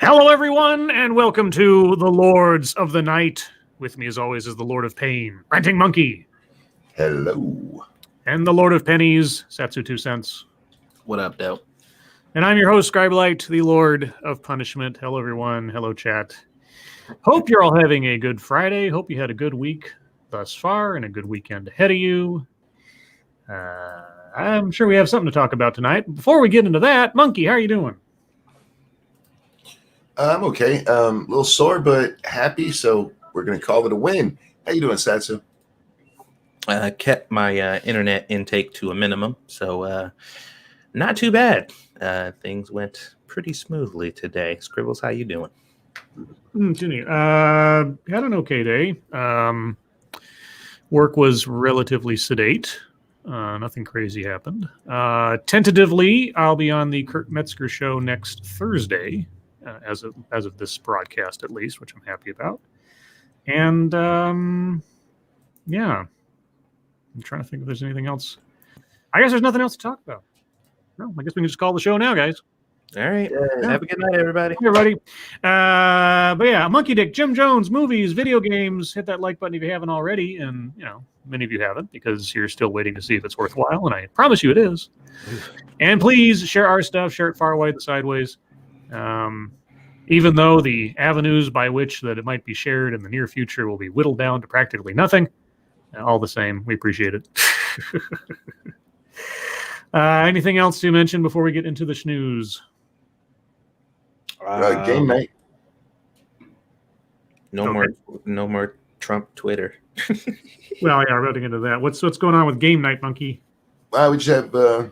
Hello, everyone, and welcome to the Lords of the Night. With me, as always, is the Lord of Pain, Ranting Monkey. Hello. And the Lord of Pennies, Satsu 2 cents. What up, Dope? And I'm your host, Scribe, the Lord of Punishment. Hello, everyone. Hello, chat. Hope you're all having a good Friday. Hope you had a good week thus far and a good weekend ahead of you. I'm sure we have something to talk about tonight. Before we get into that, Monkey, how are you doing? I'm okay. A little sore, but happy, so we're going to call it a win. How you doing, Satsu? Kept my internet intake to a minimum, so not too bad. Things went pretty smoothly today. Scribbles, how you doing? Had an okay day. Work was relatively sedate. Nothing crazy happened. Tentatively, I'll be on the Kurt Metzger show next Thursday, as of this broadcast at least, which I'm happy about. And yeah, I'm trying to think if there's anything else. I guess there's nothing else to talk about. No, I guess we can just call the show now, guys. All right. Yeah. Have a good night, everybody. Hey, everybody. But yeah, Monkey Dick, Jim Jones, movies, video games. Hit that like button if you haven't already. And, many of you haven't because you're still waiting to see if it's worthwhile. And I promise you it is. And please share our stuff. Share it far away, the sideways. Even though the avenues by which that it might be shared in the near future will be whittled down to practically nothing. All the same, we appreciate it. Anything else to mention before we get into the schnews? Game night. No more Trump Twitter. Well, yeah, we're about to get into that. What's going on with game night, Monkey? We just have a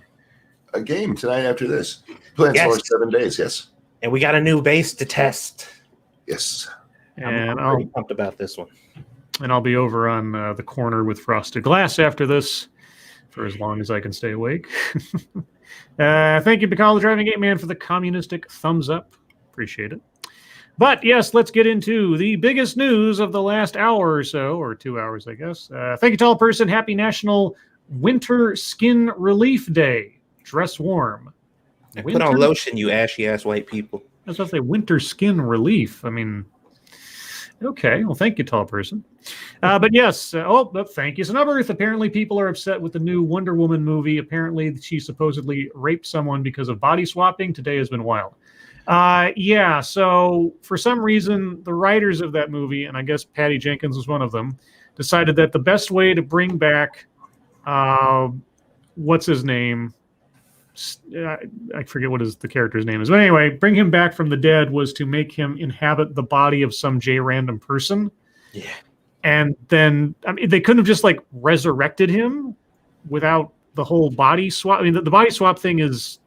game tonight after this. Plans for 7 days, yes. And we got a new base to test. Yes. I'm pretty pumped about this one. And I'll be over on the corner with Frosted Glass after this for as long as I can stay awake. Thank you, Bacall, the Driving Gate Man, for the communistic thumbs up. Appreciate it. But yes, let's get into the biggest news of the last hour or so, or 2 hours, I guess. Thank you, Tall Person. Happy National Winter Skin Relief Day. Dress warm. And put on lotion, you ashy-ass white people. I was about to say winter skin relief. I mean, okay. Well, thank you, Tall Person. But yes. Thank you, Snubbers. Apparently, people are upset with the new Wonder Woman movie. Apparently, she supposedly raped someone because of body swapping. Today has been wild. Yeah. So for some reason, the writers of that movie, and I guess Patty Jenkins was one of them, decided that the best way to bring back, what's his name? I forget what the character's name is. But anyway, bring him back from the dead was to make him inhabit the body of some random person. Yeah. And then, they couldn't have just resurrected him without the whole body swap. I mean, the body swap thing is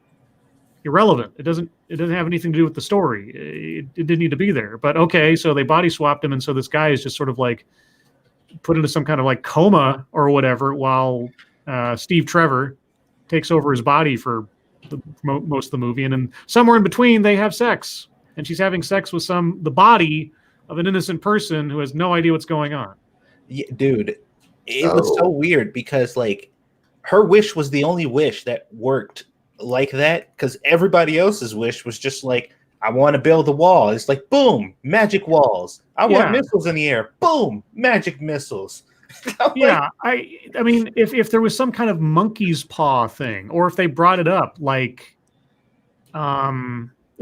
irrelevant. It doesn't have anything to do with the story. It didn't need to be there. But okay, so they body swapped him. And so this guy is just sort of put into some kind of coma or whatever while Steve Trevor takes over his body for most of the movie, and then somewhere in between they have sex, and she's having sex with the body of an innocent person who has no idea what's going on. Yeah, dude, it was so weird because her wish was the only wish that worked like that, because everybody else's wish was just I want to build a wall. It's boom, magic walls. I want missiles in the air. Boom, magic missiles. Yeah, I mean, if there was some kind of monkey's paw thing, or if they brought it up,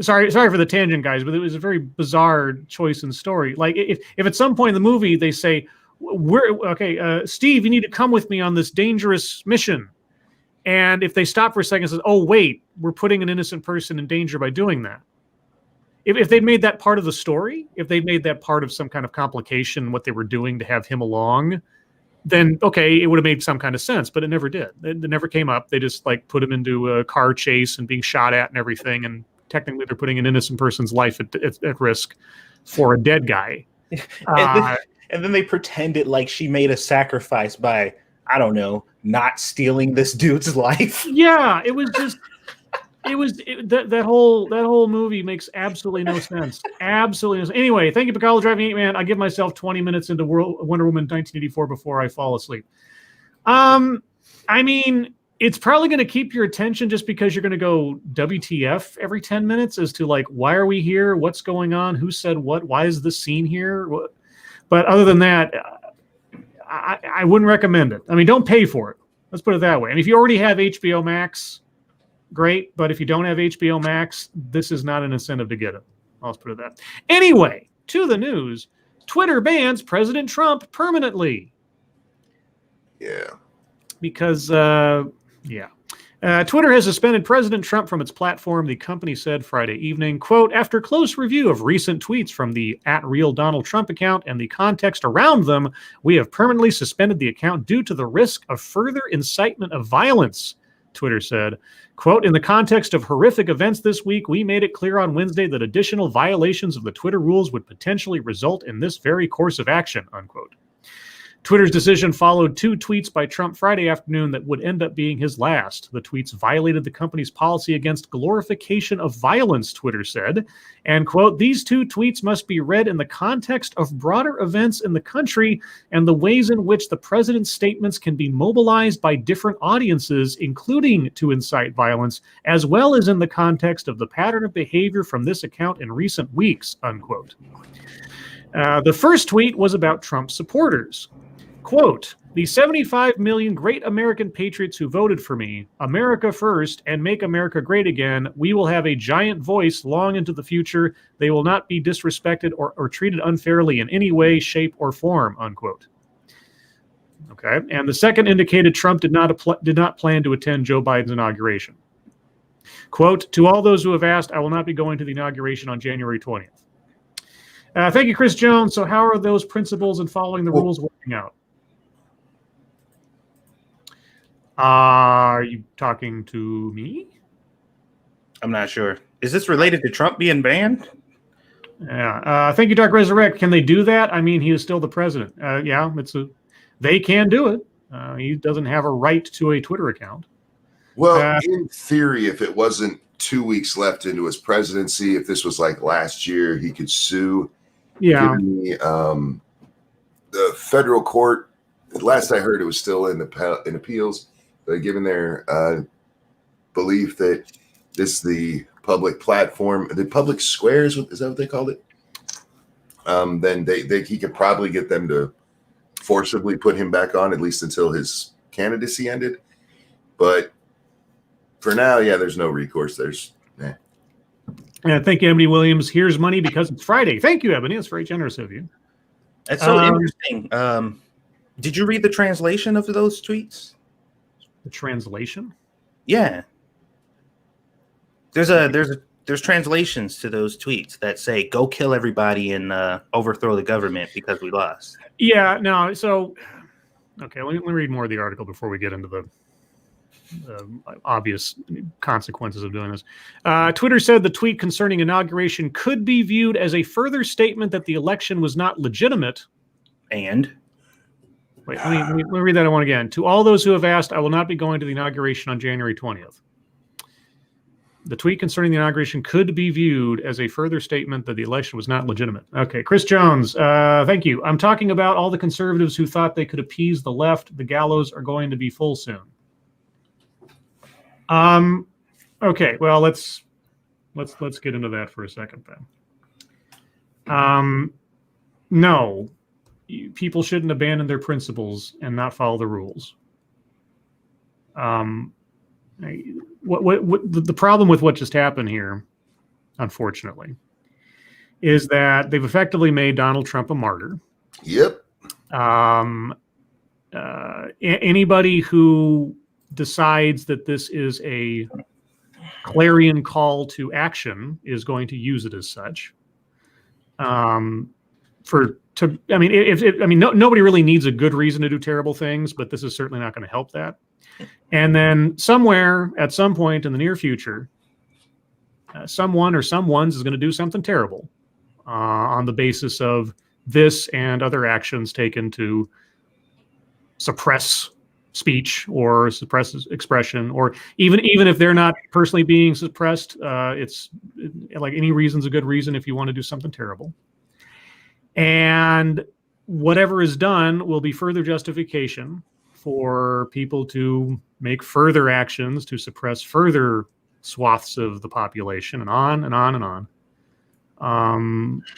sorry for the tangent, guys, but it was a very bizarre choice in story. If at some point in the movie they say, Steve, you need to come with me on this dangerous mission, and if they stop for a second and says, oh wait, we're putting an innocent person in danger by doing that. If they'd made that part of the story, if they'd made that part of some kind of complication, what they were doing to have him along, then okay, it would have made some kind of sense, but it never did. It never came up. They just put him into a car chase and being shot at and everything, and technically they're putting an innocent person's life at risk for a dead guy. And then they pretended she made a sacrifice by, I don't know, not stealing this dude's life. Yeah, it was just that whole movie makes absolutely no sense. Absolutely no sense. Anyway, thank you, Bacall, Driving 8 Man. I give myself 20 minutes into Wonder Woman 1984 before I fall asleep. I mean, It's probably going to keep your attention just because you're going to go WTF every 10 minutes as to like, why are we here? What's going on? Who said what? Why is this scene here? But other than that, I wouldn't recommend it. I mean, don't pay for it. Let's put it that way. And if you already have HBO Max, great. But if you don't have HBO Max, this is not an incentive to get it. Let's put it that. Anyway, to the news. Twitter bans President Trump permanently. Yeah. Because, Twitter has suspended President Trump from its platform, the company said Friday evening. Quote, after close review of recent tweets from the @RealDonaldTrump account and the context around them, we have permanently suspended the account due to the risk of further incitement of violence, Twitter said. Quote, in the context of horrific events this week, we made it clear on Wednesday that additional violations of the Twitter rules would potentially result in this very course of action, unquote. Twitter's decision followed 2 tweets by Trump Friday afternoon that would end up being his last. The tweets violated the company's policy against glorification of violence, Twitter said. And, quote, these 2 tweets must be read in the context of broader events in the country and the ways in which the president's statements can be mobilized by different audiences, including to incite violence, as well as in the context of the pattern of behavior from this account in recent weeks, unquote. The first tweet was about Trump supporters. Quote, the 75 million great American patriots who voted for me, America first, and make America great again, we will have a giant voice long into the future. They will not be disrespected or treated unfairly in any way, shape, or form, unquote. Okay, and the second indicated Trump did not plan to attend Joe Biden's inauguration. Quote, to all those who have asked, I will not be going to the inauguration on January 20th. Thank you, Chris Jones. So how are those principles and following the rules working out? Are you talking to me? I'm not sure. Is this related to Trump being banned? Yeah. Thank you, Dark Resurrect. Can they do that? I mean, he is still the president. Yeah, they can do it. He doesn't have a right to a Twitter account. Well, in theory, if it wasn't 2 weeks left into his presidency, if this was like last year, he could sue. Yeah. The federal court, last I heard, it was still in appeals. But given their belief that the public platform, the public squares, is that what they called it? Then he could probably get them to forcibly put him back on, at least until his candidacy ended. But for now, yeah, there's no recourse. Thank you, Ebony Williams. Here's money because it's Friday. Thank you, Ebony. It's very generous of you. That's so interesting. Did you read the translation of those tweets? The translation? Yeah. There's translations to those tweets that say, go kill everybody and overthrow the government because we lost. Yeah, no, so, okay, let me read more of the article before we get into the obvious consequences of doing this. Twitter said the tweet concerning inauguration could be viewed as a further statement that the election was not legitimate. And? Wait, let me read that one again. To all those who have asked, I will not be going to the inauguration on January 20th. The tweet concerning the inauguration could be viewed as a further statement that the election was not legitimate. Okay, Chris Jones, thank you. I'm talking about all the conservatives who thought they could appease the left. The gallows are going to be full soon. Okay, well, let's get into that for a second then. No. People shouldn't abandon their principles and not follow the rules. The problem with what just happened here, unfortunately, is that they've effectively made Donald Trump a martyr. Yep. Anybody who decides that this is a clarion call to action is going to use it as such. Nobody really needs a good reason to do terrible things, but this is certainly not going to help that. And then somewhere, at some point in the near future, someone or someone's is going to do something terrible on the basis of this and other actions taken to suppress speech or suppress expression, or even if they're not personally being suppressed, it's like any reason's a good reason if you want to do something terrible. And whatever is done will be further justification for people to make further actions to suppress further swaths of the population, and on and on and on.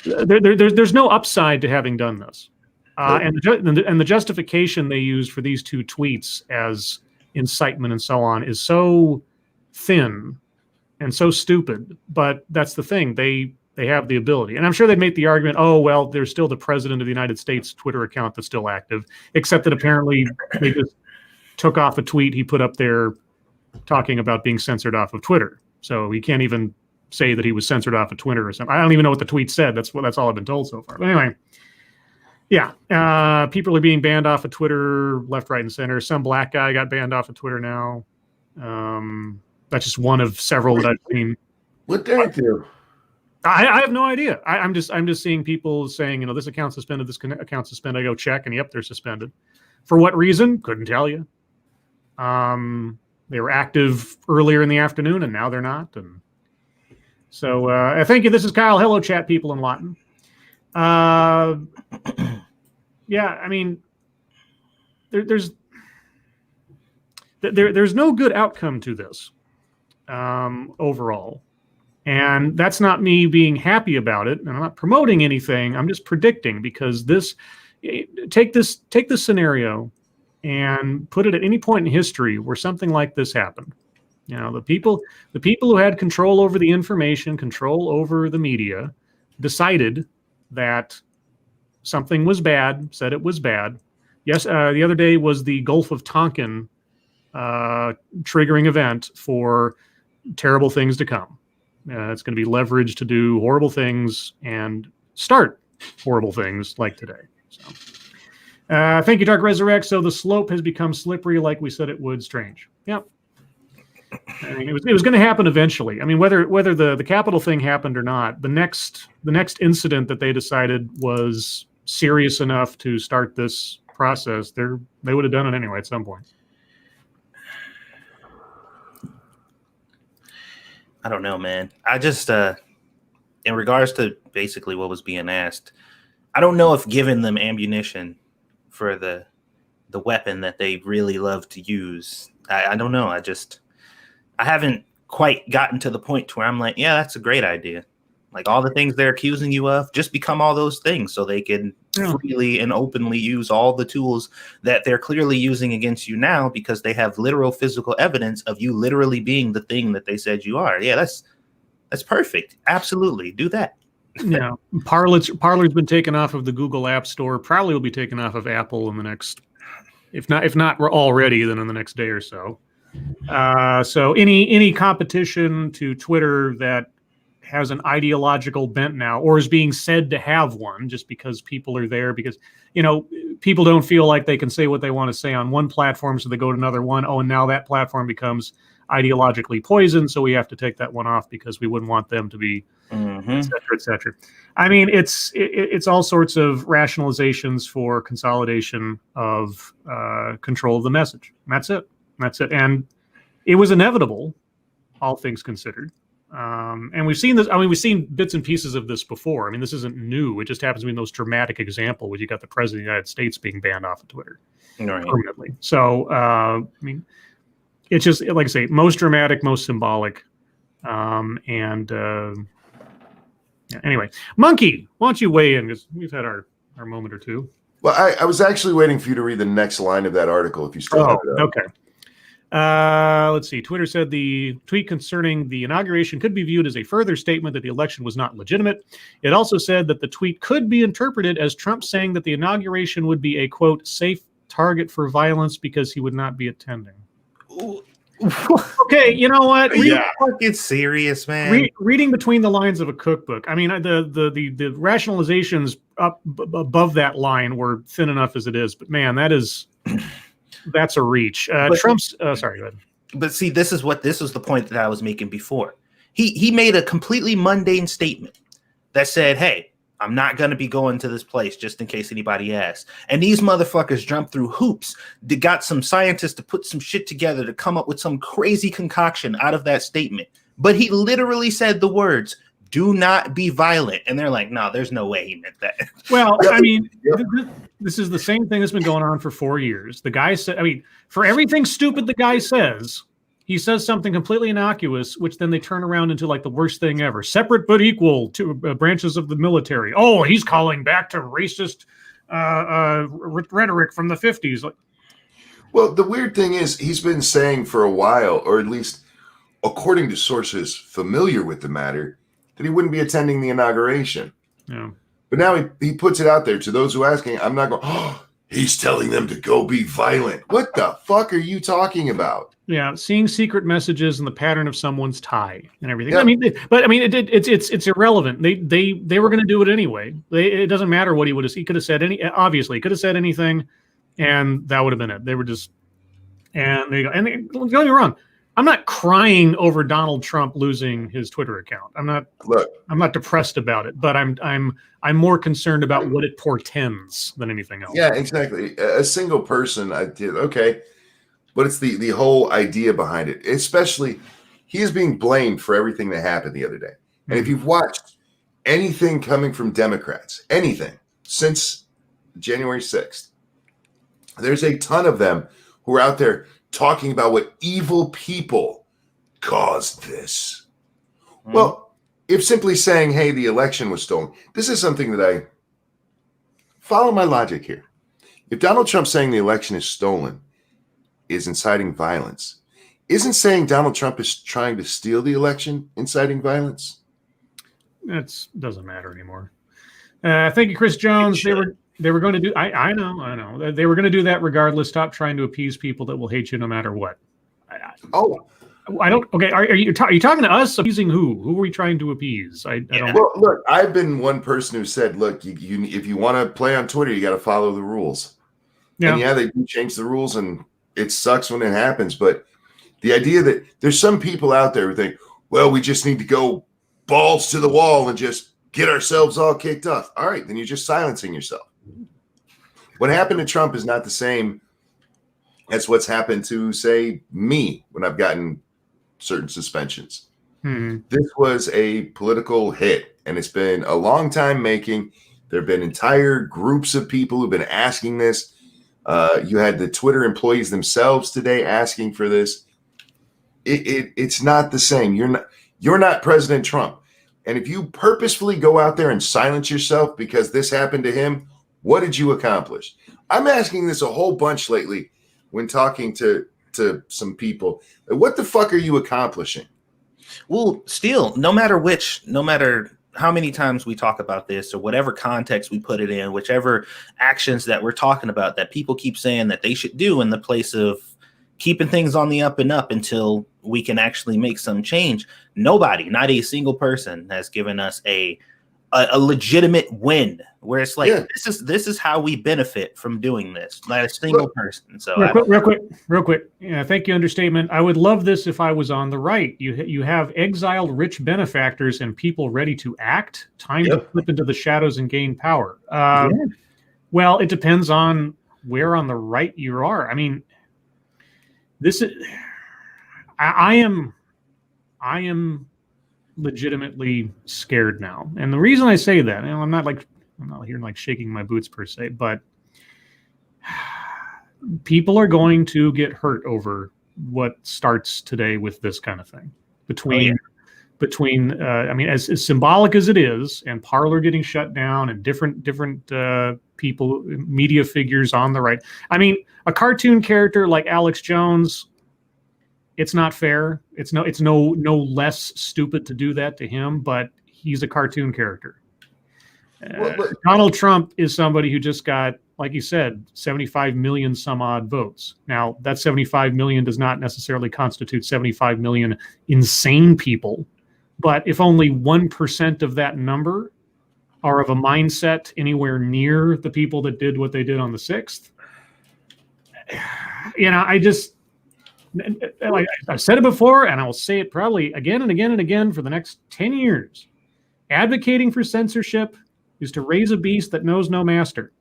There's no upside to having done this. And the justification they used for these two tweets as incitement and so on is so thin and so stupid. But that's the thing. They have the ability. And I'm sure they'd make the argument, oh, well, there's still the president of the United States Twitter account that's still active, except that apparently they just took off a tweet he put up there talking about being censored off of Twitter. So he can't even say that he was censored off of Twitter or something. I don't even know what the tweet said. That's all I've been told so far. But anyway, yeah, people are being banned off of Twitter, left, right, and center. Some black guy got banned off of Twitter now. That's just one of several that I've seen. What did I do? I have no idea. I'm just seeing people saying, this account suspended, this account suspended. I go check, and yep, they're suspended. For what reason? Couldn't tell you. They were active earlier in the afternoon, and now they're not. And so, thank you. This is Kyle. Hello, chat people in Lawton. Yeah, I mean, there's no good outcome to this overall. And that's not me being happy about it. And I'm not promoting anything. I'm just predicting, because take this scenario and put it at any point in history where something like this happened. The people who had control over the information, control over the media, decided that something was bad, said it was bad. Yes, the other day was the Gulf of Tonkin triggering event for terrible things to come. It's going to be leveraged to do horrible things and start horrible things like today. So, thank you, Dark Resurrect. So the slope has become slippery, like we said it would. Strange. Yep. I mean, it was going to happen eventually. I mean, whether the Capitol thing happened or not, the next incident that they decided was serious enough to start this process, they would have done it anyway at some point. I don't know, man. I just, in regards to basically what was being asked, I don't know if giving them ammunition for the weapon that they really love to use, I don't know. I haven't quite gotten to the point where I'm like, yeah, that's a great idea. Like, all the things they're accusing you of, just become all those things so they can freely and openly use all the tools that they're clearly using against you now, because they have literal physical evidence of you literally being the thing that they said you are. Yeah, that's perfect. Absolutely. Do that. Yeah. Parler's been taken off of the Google App Store, probably will be taken off of Apple in the next, if not already, then in the next day or so. So any competition to Twitter that has an ideological bent now, or is being said to have one, just because people are there, because people don't feel like they can say what they want to say on one platform, so they go to another one. Oh, and now that platform becomes ideologically poisoned, so we have to take that one off because we wouldn't want them to be, et cetera, et cetera. I mean, it's all sorts of rationalizations for consolidation of control of the message. That's it. And it was inevitable, all things considered. And we've seen this. I mean, we've seen bits and pieces of this before. I mean, this isn't new. It just happens to be the most dramatic example where you got the president of the United States being banned off of Twitter permanently. So, I mean, it's just, like I say, most dramatic, most symbolic. Anyway, Monkey, why don't you weigh in? Because we've had our moment or two. Well, I was actually waiting for you to read the next line of that article if you still have it up. Okay. Let's see. Twitter said the tweet concerning the inauguration could be viewed as a further statement that the election was not legitimate. It also said that the tweet could be interpreted as Trump saying that the inauguration would be a, quote, safe target for violence because he would not be attending. Okay, you know what? It's serious, man. Reading between the lines of a cookbook. I mean, the rationalizations up above that line were thin enough as it is, but man, that's a reach. Trump's sorry, go ahead. But see, this was the point that I was making before. He made a completely mundane statement that said, hey, I'm not going to be going to this place just in case anybody asks. And these motherfuckers jumped through hoops. They got some scientists to put some shit together to come up with some crazy concoction out of that statement. But he literally said the words, do not be violent. And they're like, no, there's no way he meant that. Well, I mean, this is the same thing that's been going on for 4 years. The guy said, I mean, for everything stupid the guy says, he says something completely innocuous, which then they turn around into like the worst thing ever. Separate but equal to branches of the military. Oh, he's calling back to racist rhetoric from the 50s. Like, well, the weird thing is he's been saying for a while, or at least according to sources familiar with the matter, that he wouldn't be attending the inauguration. Yeah. But now he puts it out there to those who are asking. I'm not going, oh, he's telling them to go be violent. What the fuck are you talking about? Yeah, seeing secret messages and the pattern of someone's tie and everything. Yeah. I mean, it's irrelevant. They were going to do it anyway. It doesn't matter what he would have. He could have said obviously, he could have said anything, and that would have been it. They were just, and they go. And don't get me wrong, I'm not crying over Donald Trump losing his Twitter account. I'm not depressed about it, but I'm more concerned about what it portends than anything else. Yeah, exactly. A single person, I did okay. But it's the whole idea behind it. Especially, he is being blamed for everything that happened the other day. And if you've watched anything coming from Democrats, anything since January 6th, there's a ton of them who are out there talking about what evil people caused this. Well, if simply saying, hey, the election was stolen, this is something that I follow my logic here. If Donald Trump saying the election is stolen is inciting violence, isn't saying Donald Trump is trying to steal the election inciting violence? That doesn't matter anymore. Thank you, Chris Jones. They were going to do. I know. They were going to do that regardless. Stop trying to appease people that will hate you no matter what. I don't. Okay, are you talking to us? Appeasing who? Who are we trying to appease? I don't. Well, look, I've been one person who said, look, you if you want to play on Twitter, you got to follow the rules. Yeah. And yeah, they do change the rules, and it sucks when it happens. But the idea that there's some people out there who think, well, we just need to go balls to the wall and just get ourselves all kicked off. All right, then you're just silencing yourself. What happened to Trump is not the same as what's happened to, say, me when I've gotten certain suspensions. This was a political hit, and it's been a long time making. There have been entire groups of people who've been asking this. You had the Twitter employees themselves today asking for this. It's not the same. You're not President Trump. And if you purposefully go out there and silence yourself because this happened to him, what did you accomplish? I'm asking this a whole bunch lately when talking to some people. What the fuck are you accomplishing? Well, still, no matter how many times we talk about this or whatever context we put it in, whichever actions that we're talking about that people keep saying that they should do in the place of keeping things on the up and up until we can actually make some change. Nobody, not a single person, has given us a legitimate win where it's like, this is how we benefit from doing this. Not a single person. So real quick. Yeah, thank you. Understatement. I would love this if I was on the right. You have exiled rich benefactors and people ready to act. Time to slip into the shadows and gain power. Well, it depends on where on the right you are. I mean, this is. I am legitimately scared now, and the reason I say that, I'm not here like shaking my boots per se, but people are going to get hurt over what starts today with this kind of thing. Between I mean, as symbolic as it is, and Parler getting shut down, and different people, media figures on the right. I mean, a cartoon character like Alex Jones. It's not fair. It's no less stupid to do that to him, but he's a cartoon character. Donald Trump is somebody who just got, like you said, 75 million some odd votes. Now, that 75 million does not necessarily constitute 75 million insane people, but if only 1% of that number are of a mindset anywhere near the people that did what they did on the 6th, I just. Like I've said it before, and I will say it probably again and again and again for the next 10 years. Advocating for censorship is to raise a beast that knows no master.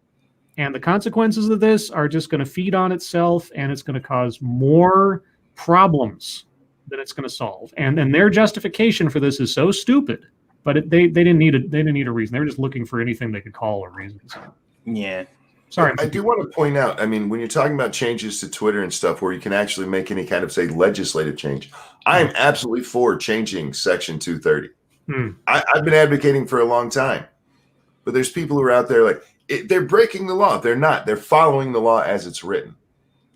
And the consequences of this are just going to feed on itself, and it's going to cause more problems than it's going to solve. And their justification for this is so stupid But they didn't need a reason. They were just looking for anything they could call a reason. So. Yeah. Sorry. I do want to point out, I mean, when you're talking about changes to Twitter and stuff where you can actually make any kind of, say, legislative change, I am absolutely for changing Section 230. I've been advocating for a long time. But there's people who are out there they're breaking the law. They're not. They're following the law as it's written.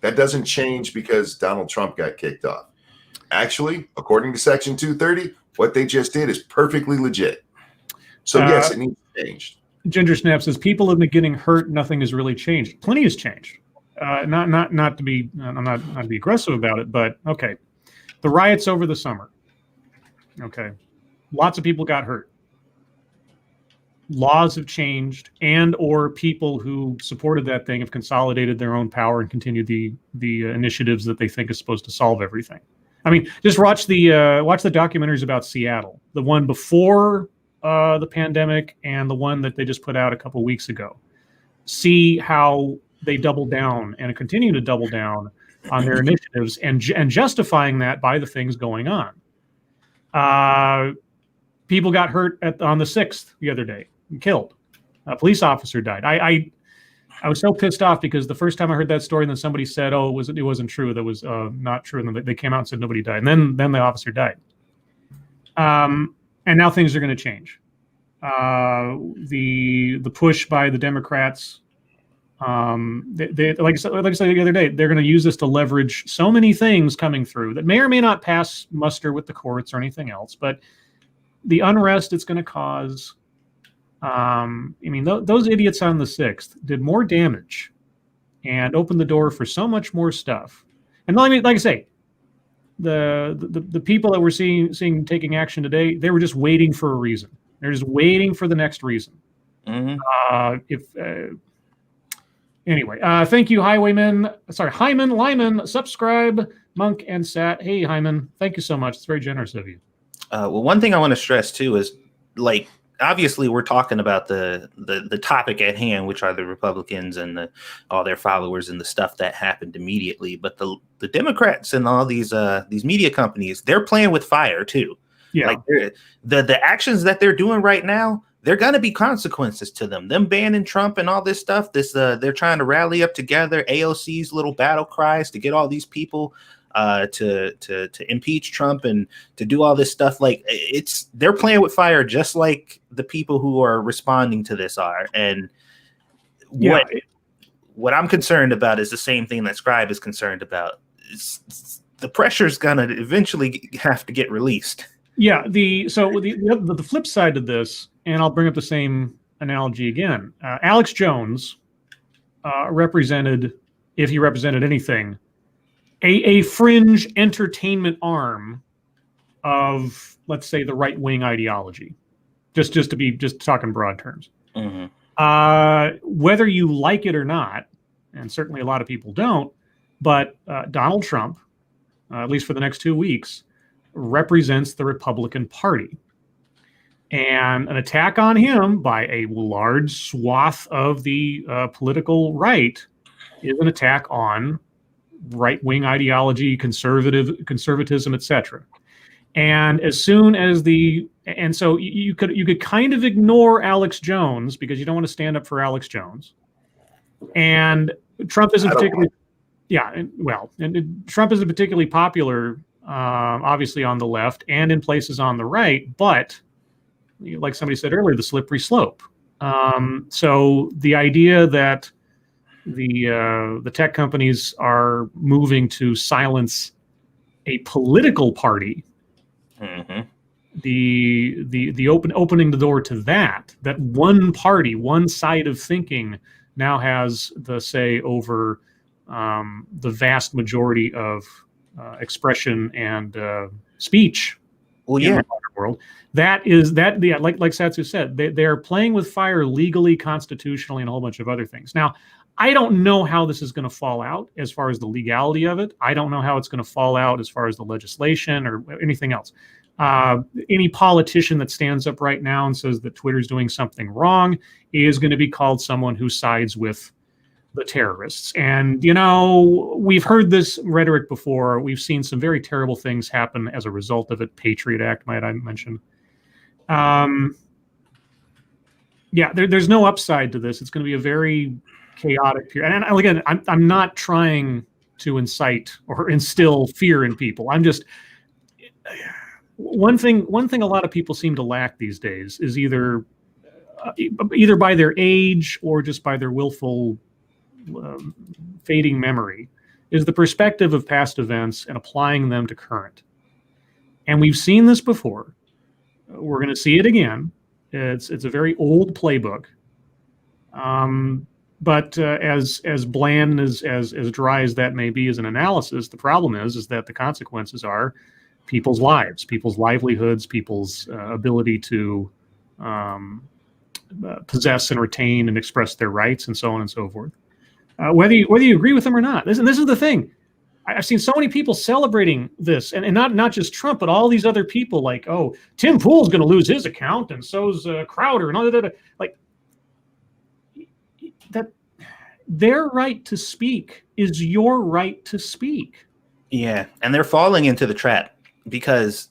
That doesn't change because Donald Trump got kicked off. Actually, according to Section 230, what they just did is perfectly legit. So, yes, it needs to change. Ginger Snap says people have been getting hurt. Nothing has really changed. Plenty has changed. Not to be aggressive about it, but okay. The riots over the summer. Okay, lots of people got hurt. Laws have changed, and or people who supported that thing have consolidated their own power and continued the initiatives that they think is supposed to solve everything. I mean, just watch the documentaries about Seattle, the one before the pandemic and the one that they just put out a couple weeks ago. See how they double down and continue to double down on their initiatives and justifying that by the things going on. People got hurt on the 6th the other day, killed. A police officer died. I was so pissed off because the first time I heard that story, and then somebody said, "Oh, it wasn't true. That was not true." And then they came out and said nobody died. And then the officer died. And now things are going to change. The push by the Democrats, they like I said the other day, they're going to use this to leverage so many things coming through that may or may not pass muster with the courts or anything else. But the unrest it's going to cause. I mean, those idiots on the 6th did more damage and opened the door for so much more stuff. And like I say, the people that we're seeing taking action today, they were just waiting for a reason. They're just waiting for the next reason. Anyway, thank you, Hyman, Lyman, Subscribe, Monk, and Sat. Hey, Hyman, thank you so much. It's very generous of you. Well, one thing I want to stress too is, like, obviously we're talking about the topic at hand, which are the Republicans and all their followers and the stuff that happened immediately. But the Democrats and all these media companies, they're playing with fire too. Yeah. Like the actions that they're doing right now, there are going to be consequences to them. Them banning Trump and all this stuff. They're trying to rally up together AOC's little battle cries to get all these people to impeach Trump and to do all this stuff. Like, they're playing with fire just like the people who are responding to this are. And what I'm concerned about is the same thing that Scribe is concerned about. The pressure's gonna eventually have to get released. Yeah. The flip side of this, and I'll bring up the same analogy again. Alex Jones represented, if he represented anything, a fringe entertainment arm of, let's say, the right-wing ideology, just talking broad terms. Whether you like it or not, and certainly a lot of people don't, but Donald Trump, at least for the next 2 weeks, represents the Republican Party. And an attack on him by a large swath of the political right is an attack on right-wing ideology, conservatism, etc. And as soon as so you could kind of ignore Alex Jones because you don't want to stand up for Alex Jones. And Trump isn't particularly, Trump isn't particularly popular, obviously on the left and in places on the right. But like somebody said earlier, the slippery slope. So the idea that the tech companies are moving to silence a political party, the opening the door to that one party, one side of thinking now has the say over the vast majority of expression and speech in the modern world. Like Satsu said, they are playing with fire legally, constitutionally, and a whole bunch of other things. Now, I don't know how this is going to fall out as far as the legality of it. I don't know how it's going to fall out as far as the legislation or anything else. Any politician that stands up right now and says that Twitter's doing something wrong is going to be called someone who sides with the terrorists. And, we've heard this rhetoric before. We've seen some very terrible things happen as a result of it. Patriot Act, might I mention. Yeah, there's no upside to this. It's going to be a very chaotic period. And again, I'm not trying to incite or instill fear in people. I'm just one thing a lot of people seem to lack these days is either by their age or just by their willful fading memory is the perspective of past events and applying them to current. And we've seen this before. We're going to see it again. It's a very old playbook. But as bland as dry as that may be as an analysis, the problem is that the consequences are people's lives, people's livelihoods, people's ability to possess and retain and express their rights, and so on and so forth. Whether you agree with them or not. This is the thing. I've seen so many people celebrating this, and not just Trump, but all these other people. Like, oh, Tim Pool's going to lose his account, and so's Crowder, and all that. Like that, their right to speak is your right to speak. Yeah, and they're falling into the trap because,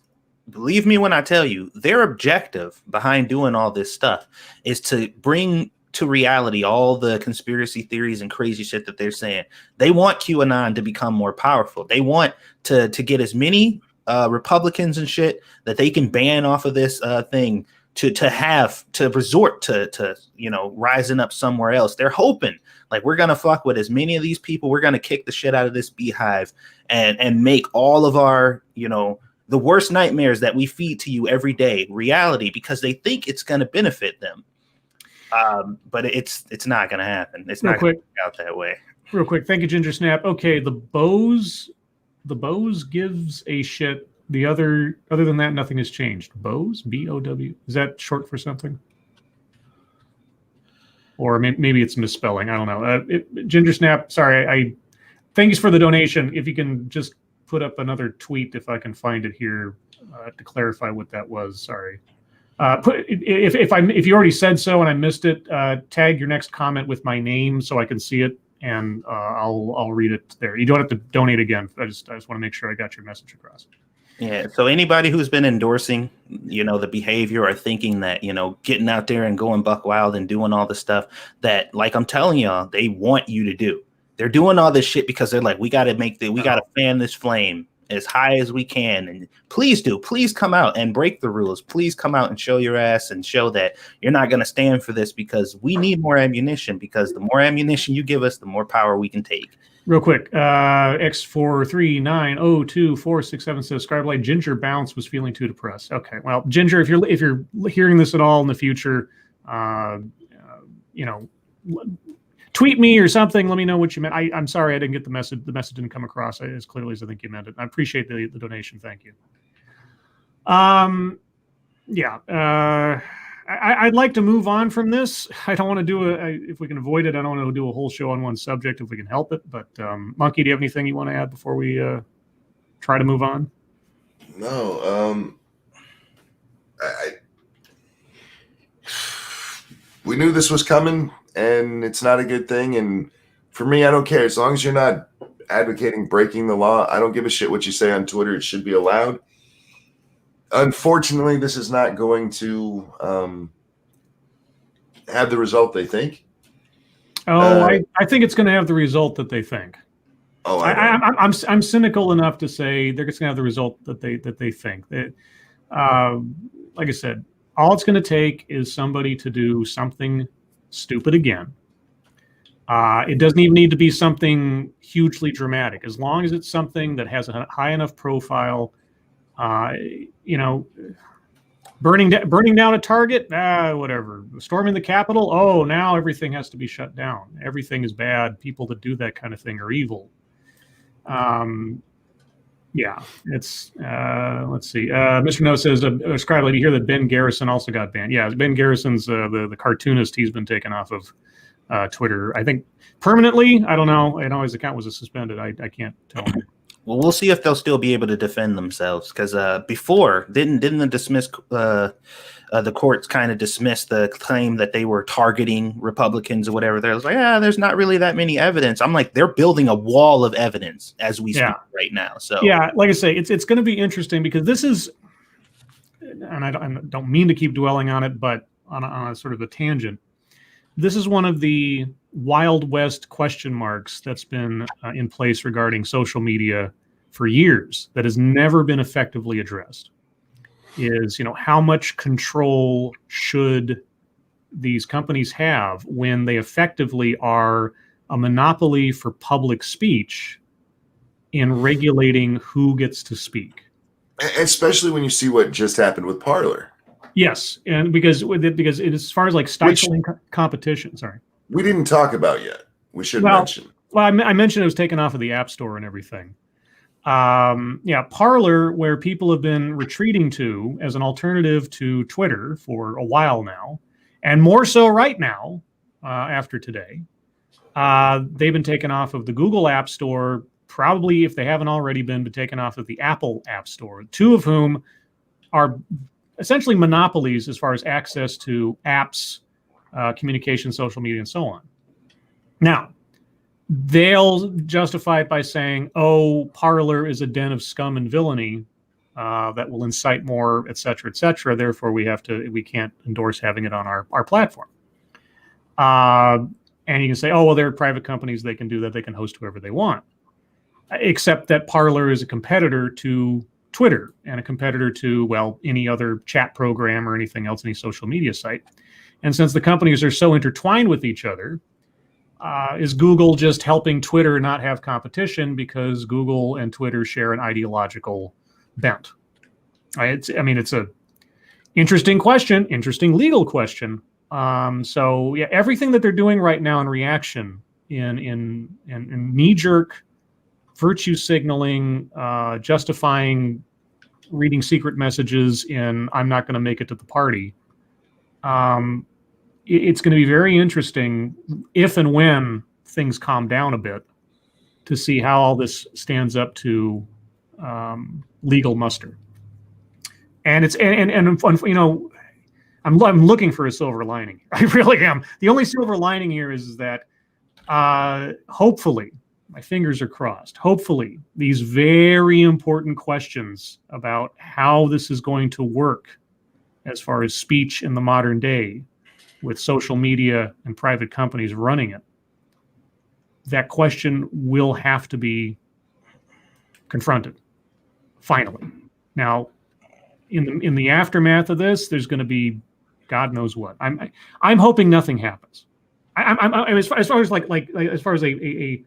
believe me when I tell you, their objective behind doing all this stuff is to bring to reality all the conspiracy theories and crazy shit that they're saying. They want QAnon to become more powerful. They want to get as many Republicans and shit that they can ban off of this thing to resort to rising up somewhere else. They're hoping like we're gonna fuck with as many of these people. We're gonna kick the shit out of this beehive and make all of our the worst nightmares that we feed to you every day reality because they think it's gonna benefit them. But it's not going to happen. It's not going to work out that way. Real quick. Thank you, Ginger Snap. Okay. The Bose gives a shit. Other than that, nothing has changed. Bose, BOW. Is that short for something? Or maybe it's misspelling. I don't know. Ginger Snap. Sorry. Thanks for the donation. If you can just put up another tweet, if I can find it here to clarify what that was. Sorry. If you already said so and I missed it, tag your next comment with my name so I can see it, and I'll read it there. You don't have to donate again. I just want to make sure I got your message across. Yeah. So anybody who's been endorsing, the behavior or thinking that, getting out there and going buck wild and doing all the stuff that, like I'm telling y'all, they want you to do. They're doing all this shit because they're like, we got to fan this flame as high as we can, and please come out and break the rules. Please come out and show your ass and show that you're not going to stand for this because we need more ammunition, because the more ammunition you give us, the more power we can take. Real quick, X4390246 says Scribe like Ginger Bounce was feeling too depressed. Okay, well, Ginger, if you're hearing this at all in the future, tweet me or something. Let me know what you meant. I'm sorry I didn't get the message. The message didn't come across as clearly as I think you meant it. I appreciate the donation. Thank you. I'd like to move on from this. I don't want to if we can avoid it, I don't want to do a whole show on one subject if we can help it. But Monkey, do you have anything you want to add before we try to move on? No. We knew this was coming. And it's not a good thing. And for me, I don't care. As long as you're not advocating breaking the law, I don't give a shit what you say on Twitter. It should be allowed. Unfortunately, this is not going to have the result they think. I think it's going to have the result that they think. Oh, I'm cynical enough to say they're just going to have the result that they think. Like I said, all it's going to take is somebody to do something stupid again. It doesn't even need to be something hugely dramatic. As long as it's something that has a high enough profile, burning down a Target, whatever. Storming the Capitol, oh, now everything has to be shut down. Everything is bad. People that do that kind of thing are evil. It's let's see. Mr. No says, Scribe, did you hear that Ben Garrison also got banned? Yeah, Ben Garrison's the cartoonist. He's been taken off of Twitter, I think permanently. I don't know. I know his account was suspended. I can't tell. Well, we'll see if they'll still be able to defend themselves, because before didn't the courts kind of dismiss the claim that they were targeting Republicans or whatever. They're like, there's not really that many evidence. I'm like, they're building a wall of evidence as we speak right now. So yeah, like I say, it's going to be interesting because this is and I don't mean to keep dwelling on it, but on a sort of a tangent, this is one of the Wild West question marks that's been in place regarding social media for years that has never been effectively addressed. Is, how much control should these companies have when they effectively are a monopoly for public speech in regulating who gets to speak? Especially when you see what just happened with Parler. Yes, and because it, as far as like stifling competition, sorry, we didn't talk about yet. We should mention. Well, I mentioned it was taken off of the App Store and everything. Parler, where people have been retreating to as an alternative to Twitter for a while now, and more so right now after today, they've been taken off of the Google App Store. Probably, if they haven't already been taken off of the Apple App Store, two of whom are essentially monopolies as far as access to apps, communication, social media, and so on. Now, they'll justify it by saying, oh, Parler is a den of scum and villainy that will incite more, et cetera, therefore we can't endorse having it on our platform. And you can say, oh, well, they're private companies, they can do that, they can host whoever they want. Except that Parler is a competitor to Twitter and a competitor to, well, any other chat program or anything else, any social media site. And since the companies are so intertwined with each other, is Google just helping Twitter not have competition because Google and Twitter share an ideological bent? It's a interesting question, interesting legal question. So yeah, everything that they're doing right now in reaction, in knee-jerk virtue signaling, justifying reading secret messages in "I'm not going to make it to the party." It's going to be very interesting if and when things calm down a bit to see how all this stands up to legal muster. And I'm looking for a silver lining. I really am. The only silver lining here is that hopefully, my fingers are crossed, hopefully these very important questions about how this is going to work as far as speech in the modern day with social media and private companies running it, that question will have to be confronted finally. Now, in the aftermath of this, there's going to be God knows what. I'm hoping nothing happens. As far as a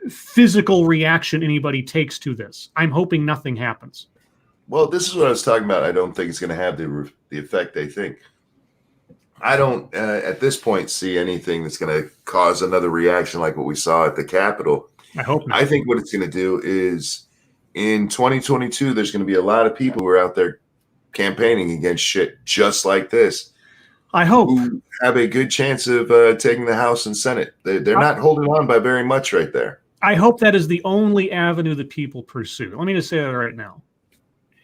physical reaction anybody takes to this, I'm hoping nothing happens. Well, this is what I was talking about. I don't think it's going to have the effect they think. I don't, at this point, see anything that's going to cause another reaction like what we saw at the Capitol. I hope not. I think what it's going to do is in 2022, there's going to be a lot of people who are out there campaigning against shit just like this. I hope. Who have a good chance of taking the House and Senate. They're not holding on by very much right there. I hope that is the only avenue that people pursue. Let me just say that right now,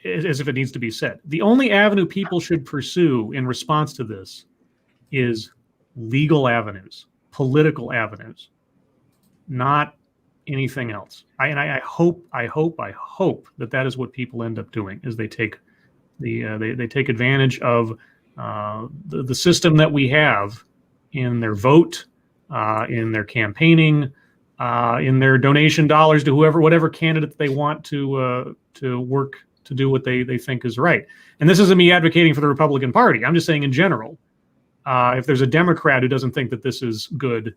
as if it needs to be said. The only avenue people should pursue in response to this is legal avenues, political avenues, not anything else. I hope that is what people end up doing, is they take they take advantage of the system that we have in their vote, in their campaigning, in their donation dollars to whatever candidate they want to work to do what they think is right. And this isn't me advocating for the Republican Party. I'm just saying in general, if there's a Democrat who doesn't think that this is good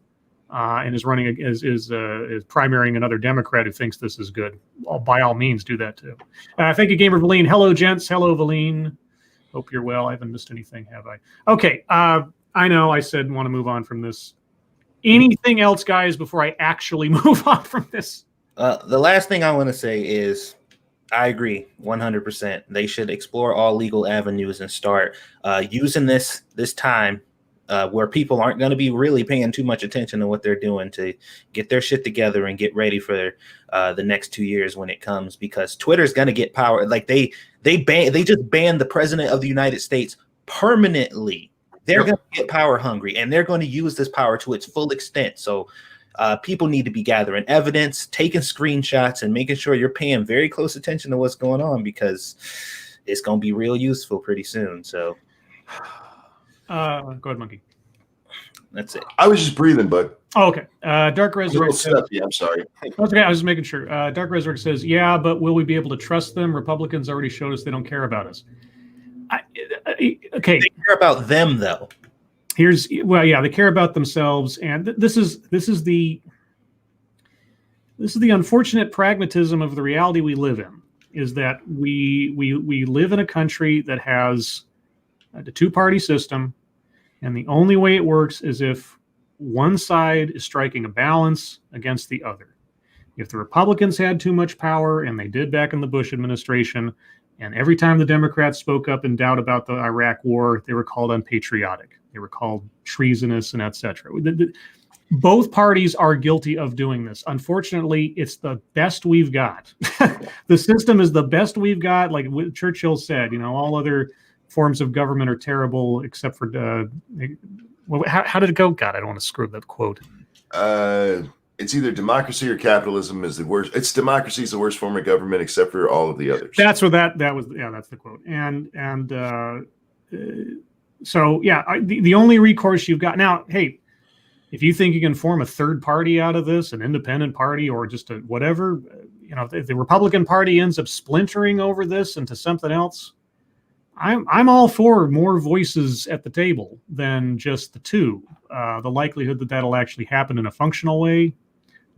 and is running is primarying another Democrat who thinks this is good, well, by all means do that too. Thank you, Gamer Valine. Hello, gents. Hello, Valine. Hope you're well. I haven't missed anything, have I? Okay. I know I said want to move on from this. Anything else, guys, before I actually move on from this? The last thing I want to say is I agree 100%. They should explore all legal avenues and start using this time where people aren't going to be really paying too much attention to what they're doing to get their shit together and get ready for the next 2 years when it comes, because Twitter's going to get power. Like they just banned the president of the United States permanently. They're going to get power hungry, and they're going to use this power to its full extent. So people need to be gathering evidence, taking screenshots, and making sure you're paying very close attention to what's going on, because it's going to be real useful pretty soon. So, go ahead, Monkey. That's it. I was just breathing, bud. Oh, okay. Dark A little Resurrect says, stuffy. I'm sorry. that's okay. I was just making sure. Dark Resurrect says, yeah, but will we be able to trust them? Republicans already showed us they don't care about us. Okay. They care about them, though. They care about themselves, and this is the unfortunate pragmatism of the reality we live in. Is that we live in a country that has the two-party system, and the only way it works is if one side is striking a balance against the other. If the Republicans had too much power, and they did back in the Bush administration, and every time the Democrats spoke up in doubt about the Iraq war, they were called unpatriotic. They were called treasonous and etc. Both parties are guilty of doing this. Unfortunately, it's the best we've got. The system is the best we've got. Like Churchill said, all other forms of government are terrible except for how did it go? God, I don't want to screw up that quote. It's either democracy or capitalism is the worst. It's democracy is the worst form of government except for all of the others. That's what that was. Yeah, that's the quote. So the only recourse you've got now. Hey, if you think you can form a third party out of this, an independent party or just a whatever, if the Republican Party ends up splintering over this into something else, I'm all for more voices at the table than just the two. The likelihood that that'll actually happen in a functional way,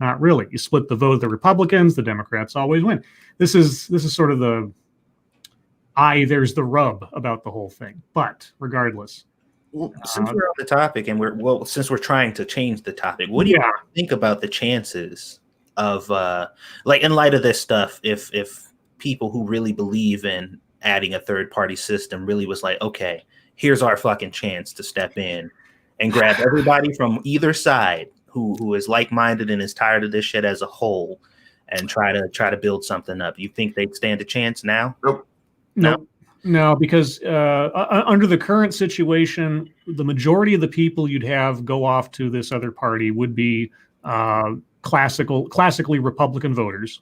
not really. You split the vote of the Republicans, the Democrats always win. This is sort of there's the rub about the whole thing. But regardless. Well, since we're on the topic and since we're trying to change the topic, what do you think about the chances of in light of this stuff, if people who really believe in adding a third party system really was like, okay, here's our fucking chance to step in and grab everybody from either side who is like-minded and is tired of this shit as a whole and try to build something up. You think they'd stand a chance now? Nope. No, because under the current situation, the majority of the people you'd have go off to this other party would be classically Republican voters.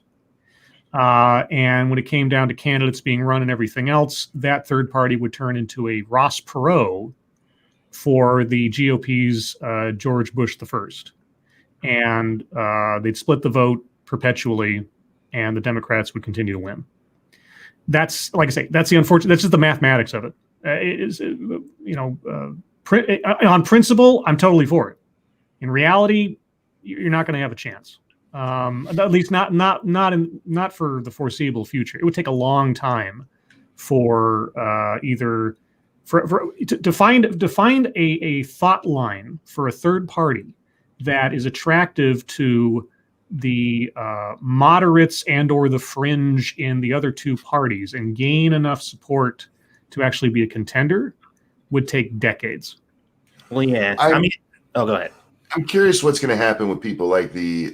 And when it came down to candidates being run and everything else, that third party would turn into a Ross Perot for the GOP's George Bush the First. And they'd split the vote perpetually, and the Democrats would continue to win. That's, like I say, that's the unfortunate. That's just the mathematics of it. On principle, I'm totally for it. In reality, you're not going to have a chance. At least not for the foreseeable future. It would take a long time for to find a thought line for a third party that is attractive to the moderates and or the fringe in the other two parties and gain enough support to actually be a contender would take decades. Well, yeah. Go ahead. I'm curious what's going to happen with people like the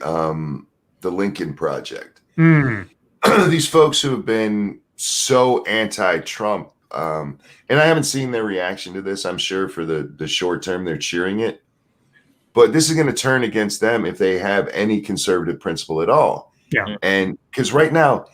Lincoln Project. These folks who have been so anti-Trump, and I haven't seen their reaction to this. I'm sure for the short term they're cheering it. But this is going to turn against them if they have any conservative principle at all. Yeah. And because right now,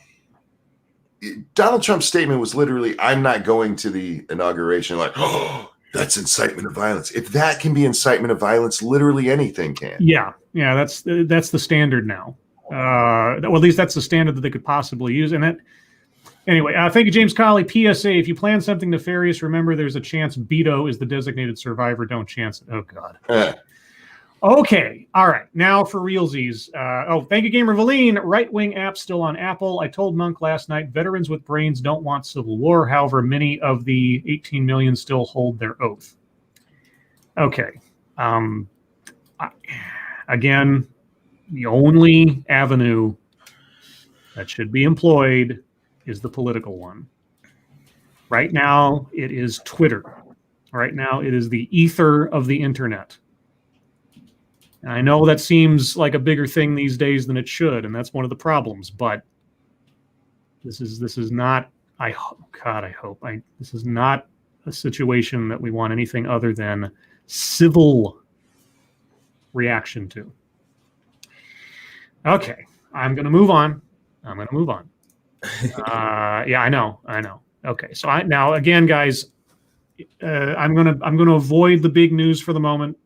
Donald Trump's statement was literally, I'm not going to the inauguration. Like, oh, that's incitement of violence. If that can be incitement of violence, literally anything can. Yeah. That's the standard now. Well, at least that's the standard that they could possibly use. And that, anyway, thank you, James Colley. PSA: if you plan something nefarious, remember there's a chance Beto is the designated survivor. Don't chance it. Oh God. Okay. All right. Now for realsies. Thank you, Gamer Valine. Right-wing app still on Apple. I told Monk last night, veterans with brains don't want civil war. However, many of the 18 million still hold their oath. Okay. Again, the only avenue that should be employed is the political one. Right now, it is Twitter. Right now, it is the ether of the internet. And I know that seems like a bigger thing these days than it should, and that's one of the problems. But this is not. This is not a situation that we want anything other than civil reaction to. Okay, I'm going to move on. Yeah, I know. Okay, so now again, guys, I'm gonna avoid the big news for the moment.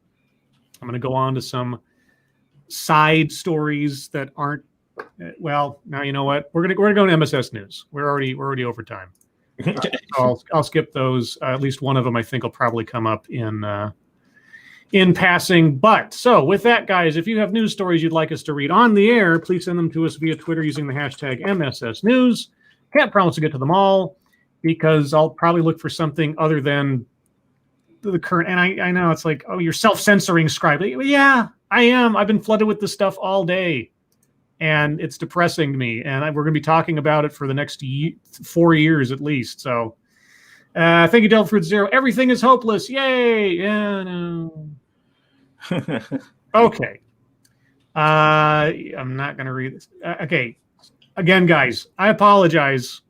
I'm gonna go on to some side stories that aren't. Well, now you know what we're gonna go to MSS News. We're already over time. I'll skip those. At least one of them I think will probably come up in passing. But so with that, guys, if you have news stories you'd like us to read on the air, please send them to us via Twitter using the hashtag MSS News. Can't promise to get to them all because I'll probably look for something other than the current. And I know it's like, oh, you're self-censoring, Scribe. Yeah, I am. I've been flooded with this stuff all day, and it's depressing to me. And we're going to be talking about it for the next 4 years at least. So thank you, Delta Fruit Zero. Everything is hopeless. Yay. Yeah, no. Okay. I'm not going to read this. Okay. Again, guys, I apologize.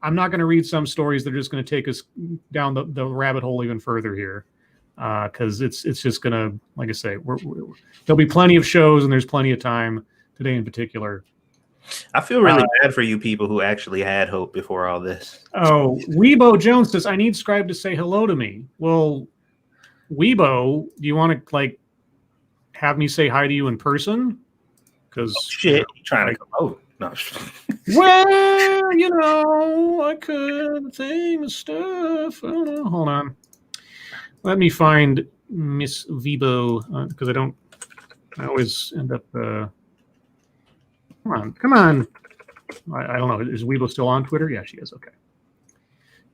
I'm not going to read some stories that are just going to take us down the rabbit hole even further here, because it's just going to, like I say, there'll be plenty of shows and there's plenty of time today in particular. I feel really bad for you people who actually had hope before all this. Oh, Weebo Jones says, I need Scribe to say hello to me. Well, Weebo, do you want to like have me say hi to you in person? Because shit, you trying to come over? No. Well, you know, I could famous stuff. I don't know. Hold on. Let me find Miss Weebo because I always end up. Come on. I don't know. Is Weebo still on Twitter? Yeah, she is. Okay.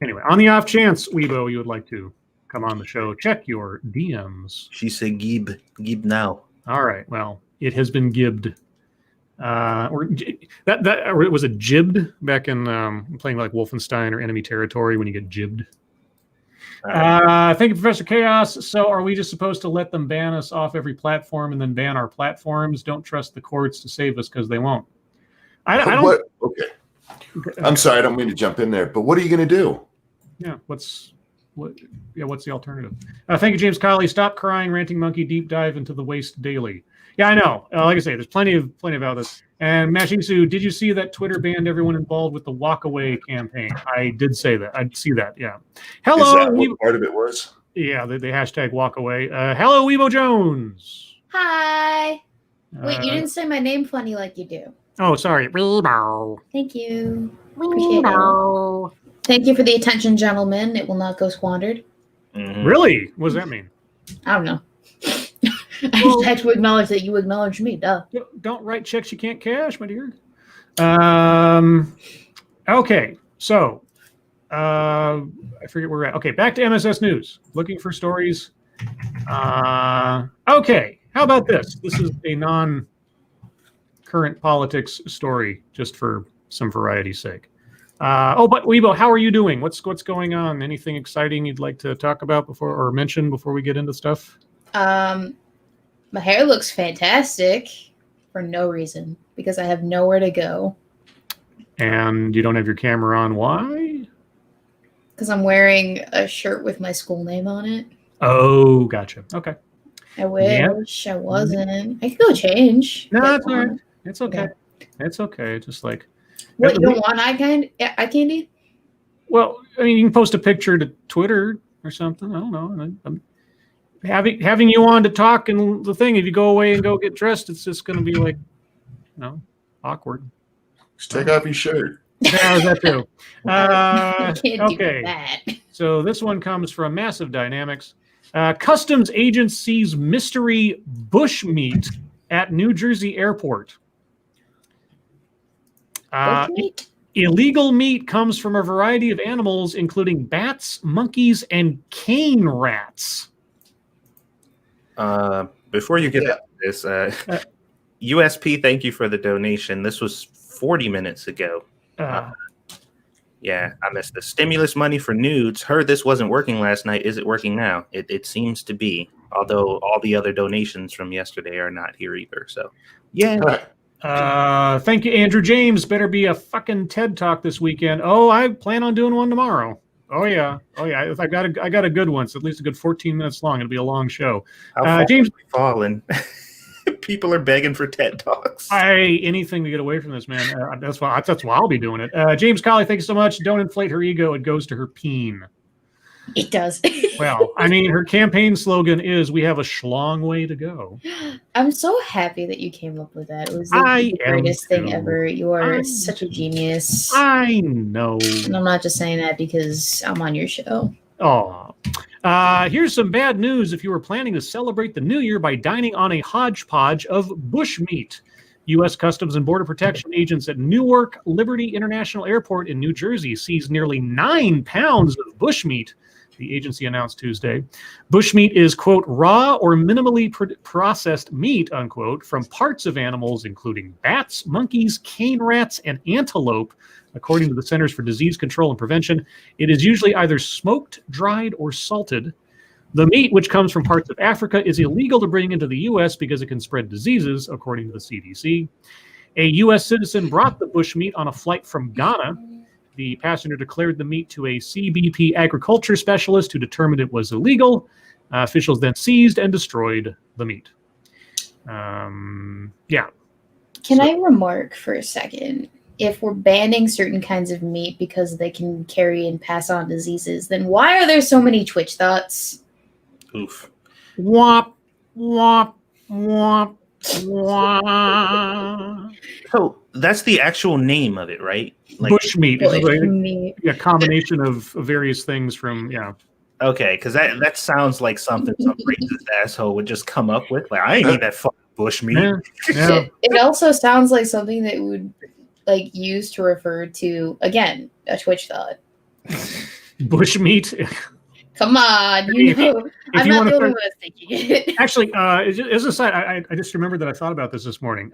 Anyway, on the off chance, Weebo, you would like to come on the show, check your DMs. She said gib now. All right. Well, it has been gibbed. Or was it jibbed back in playing like Wolfenstein or Enemy Territory when you get jibbed? Thank you, Professor Chaos. So are we just supposed to let them ban us off every platform and then ban our platforms? Don't trust the courts to save us because they won't. I don't. What? Okay. I'm sorry, I don't mean to jump in there, but what are you going to do? Yeah. What's the alternative? Thank you, James Colley. Stop crying, ranting monkey. Deep dive into the waste daily. Yeah, I know. Like I say, there's plenty of outlets. And Mashisu, did you see that Twitter banned everyone involved with the walk away campaign? I did say that. I see that. Yeah. Hello. Is that what part of it was? Yeah, the hashtag walk away. Hello, Weebo Jones. Hi. Wait, you didn't say my name funny like you do. Oh, sorry. Weebo. Thank you. Appreciate it. Thank you for the attention, gentlemen. It will not go squandered. Mm-hmm. Really? What does that mean? I don't know. I just had to acknowledge that you acknowledged me. Duh. Don't write checks you can't cash, my dear. Okay, so I forget where we're at. Okay, back to MSS News. Looking for stories. Okay, how about this? This is a non-current politics story, just for some variety's sake. But Weebo, how are you doing? What's going on? Anything exciting you'd like to talk about or mention before we get into stuff? My hair looks fantastic for no reason because I have nowhere to go. And you don't have your camera on. Why? Because I'm wearing a shirt with my school name on it. Oh, gotcha. Okay. I wish I wasn't. I could go change. No, it's all right. It's okay. Yeah. It's okay. Just like. What, you don't want eye candy? Well, I mean, you can post a picture to Twitter or something. I don't know. Having you on to talk and the thing, if you go away and go get dressed, it's just going to be like, awkward. Just take off your shirt. Yeah, that too. Okay. That. So this one comes from Massive Dynamics. Customs agents seize mystery bush meat at New Jersey airport. Illegal meat comes from a variety of animals, including bats, monkeys, and cane rats. Before you get to this, USP, thank you for the donation. This was 40 minutes ago. Yeah, I missed the stimulus money for nudes. Heard this wasn't working last night. Is it working now? It seems to be, although all the other donations from yesterday are not here either. So, yeah. Thank you, Andrew James. Better be a fucking TED Talk this weekend. Oh, I plan on doing one tomorrow. Oh yeah. I got a good one. It's at least a good 14 minutes long. It'll be a long show. James fallen. people are begging for TED Talks. Anything to get away from this, man. That's why I'll be doing it. James Colley, thank you so much. Don't inflate her ego. It goes to her peen. It does. Well, I mean, her campaign slogan is "We have a schlong way to go." I'm so happy that you came up with that. It was the greatest thing ever. You are such a genius. I know. And I'm not just saying that because I'm on your show. Oh. Here's some bad news if you were planning to celebrate the new year by dining on a hodgepodge of bushmeat. U.S. Customs and Border Protection agents at Newark Liberty International Airport in New Jersey seized nearly 9 pounds of bushmeat, the agency announced Tuesday. Bushmeat is, quote, raw or minimally processed meat, unquote, from parts of animals including bats, monkeys, cane rats, and antelope, according to the Centers for Disease Control and Prevention. It is usually either smoked, dried, or salted. The meat, which comes from parts of Africa, is illegal to bring into the U.S. because it can spread diseases, according to the CDC. A U.S. citizen brought the bushmeat on a flight from Ghana. The passenger declared the meat to a CBP agriculture specialist who determined it was illegal. Officials then seized and destroyed the meat. Yeah. Can I remark for a second? If we're banning certain kinds of meat because they can carry and pass on diseases, then why are there so many Twitch thoughts? Oof. Womp, womp, womp, womp. So that's the actual name of it, right? Like, bushmeat. Bushmeat. A combination of various things from, okay, because that sounds like something some racist asshole would just come up with. Like, I ain't need that fucking bushmeat. Yeah. It also sounds like something that would like use to refer to, again, a Twitch thought. Bushmeat. Come on, I'm not the only one that's thinking it. Actually, as a side, I just remembered that I thought about this morning. You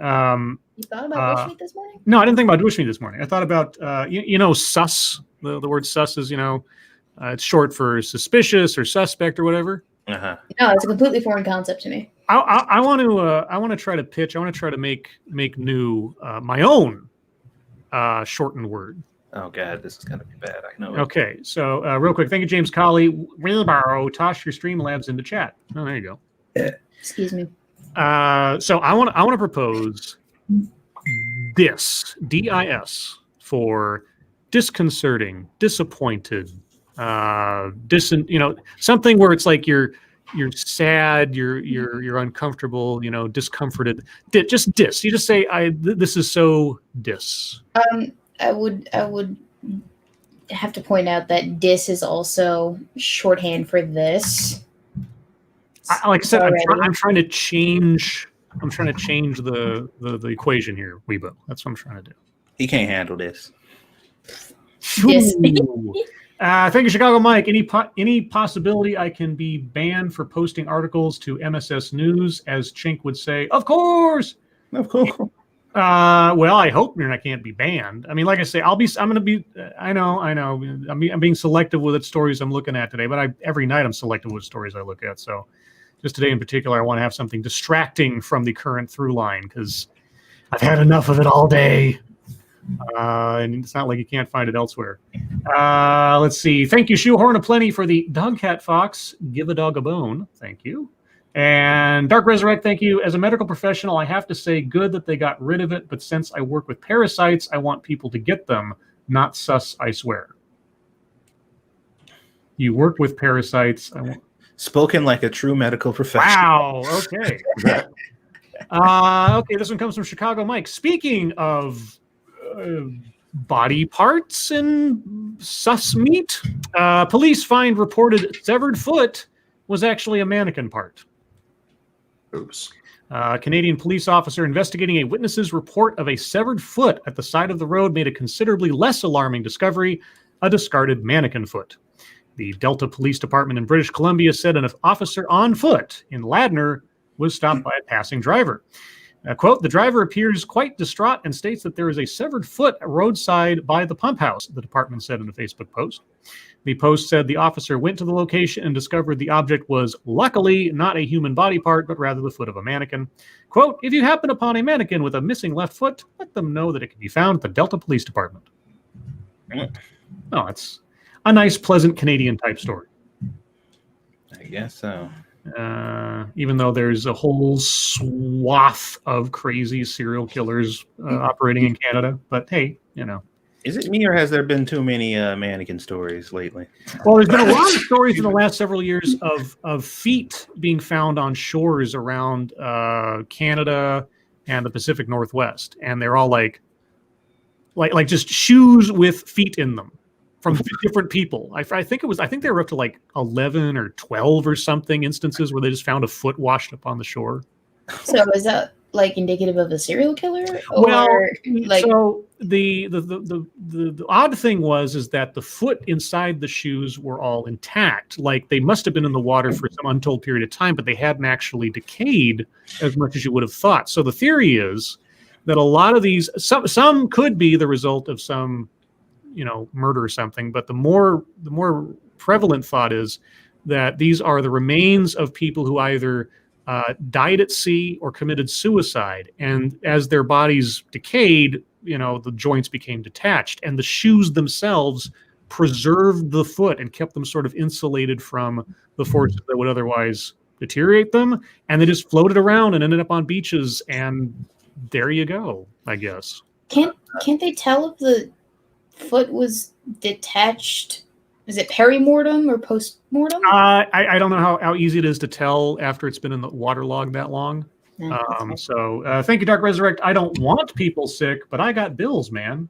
thought about bushmeat this morning? No, I didn't think about bushmeat this morning. I thought about, sus. The word sus is, it's short for suspicious or suspect or whatever. Uh-huh. No, it's a completely foreign concept to me. I want to try to pitch. I want to try to make new my own shortened word. Oh God, this is gonna be bad. I know. Okay, so real quick, thank you, James Colley. Wheelbarrow, toss your Streamlabs into chat. Oh, there you go. Excuse me. So I want to propose DIS for disconcerting, disappointed, something where it's like you're sad, you're uncomfortable, discomforted. Just dis. You just say this is so dis. I would have to point out that dis is also shorthand for this. Like I said, I'm trying to change. I'm trying to change the equation here, Weibo. That's what I'm trying to do. He can't handle this. Dis. Thank you, Chicago Mike. Any possibility I can be banned for posting articles to MSS News, as Chink would say? Of course. Of course. Well, I hope I can't be banned. I mean, like I say, I'm going to be. I know. I'm being selective with the stories I'm looking at today, but every night I'm selective with stories I look at. So, just today in particular, I want to have something distracting from the current through line because I've had enough of it all day. And it's not like you can't find it elsewhere. Let's see. Thank you, Shoehorn Aplenty, for the Dogcat Fox. Give a dog a bone. Thank you. And Dark Resurrect, thank you. As a medical professional, I have to say good that they got rid of it, but since I work with parasites, I want people to get them. Not sus, I swear. You work with parasites. Spoken like a true medical professional. Wow, okay. Okay, this one comes from Chicago Mike. Speaking of body parts and sus meat, police find reported severed foot was actually a mannequin part. Oops. A Canadian police officer investigating a witness's report of a severed foot at the side of the road made a considerably less alarming discovery, a discarded mannequin foot. The Delta Police Department in British Columbia said an officer on foot in Ladner was stopped by a passing driver. Quote, the driver appears quite distraught and states that there is a severed foot roadside by the pump house, the department said in a Facebook post. The post said the officer went to the location and discovered the object was luckily not a human body part, but rather the foot of a mannequin. Quote, if you happen upon a mannequin with a missing left foot, let them know that it can be found at the Delta Police Department. Oh, it's a nice, pleasant Canadian type story. I guess so. Even though there's a whole swath of crazy serial killers operating in Canada. But hey, Is it me or has there been too many mannequin stories lately? Well, there's been a lot of stories in the last several years of feet being found on shores around Canada and the Pacific Northwest, and they're all like just shoes with feet in them from different people. I think they were up to like 11 or 12 or something instances where they just found a foot washed up on the shore. So is that like indicative of a serial killer? Or Well, like so the odd thing is that the foot inside the shoes were all intact. Like they must have been in the water for some untold period of time, but they hadn't actually decayed as much as you would have thought. So the theory is that a lot of these, some could be the result of some, murder or something, but the more prevalent thought is that these are the remains of people who either died at sea or committed suicide, and as their bodies decayed, the joints became detached, and the shoes themselves preserved the foot and kept them sort of insulated from the forces that would otherwise deteriorate them, and they just floated around and ended up on beaches, and there you go, I guess. Can't they tell if the foot was detached? Is it perimortem or postmortem? I don't know how easy it is to tell after it's been in the waterlogged that long. So thank you, Dark Resurrect. I don't want people sick, but I got bills, man.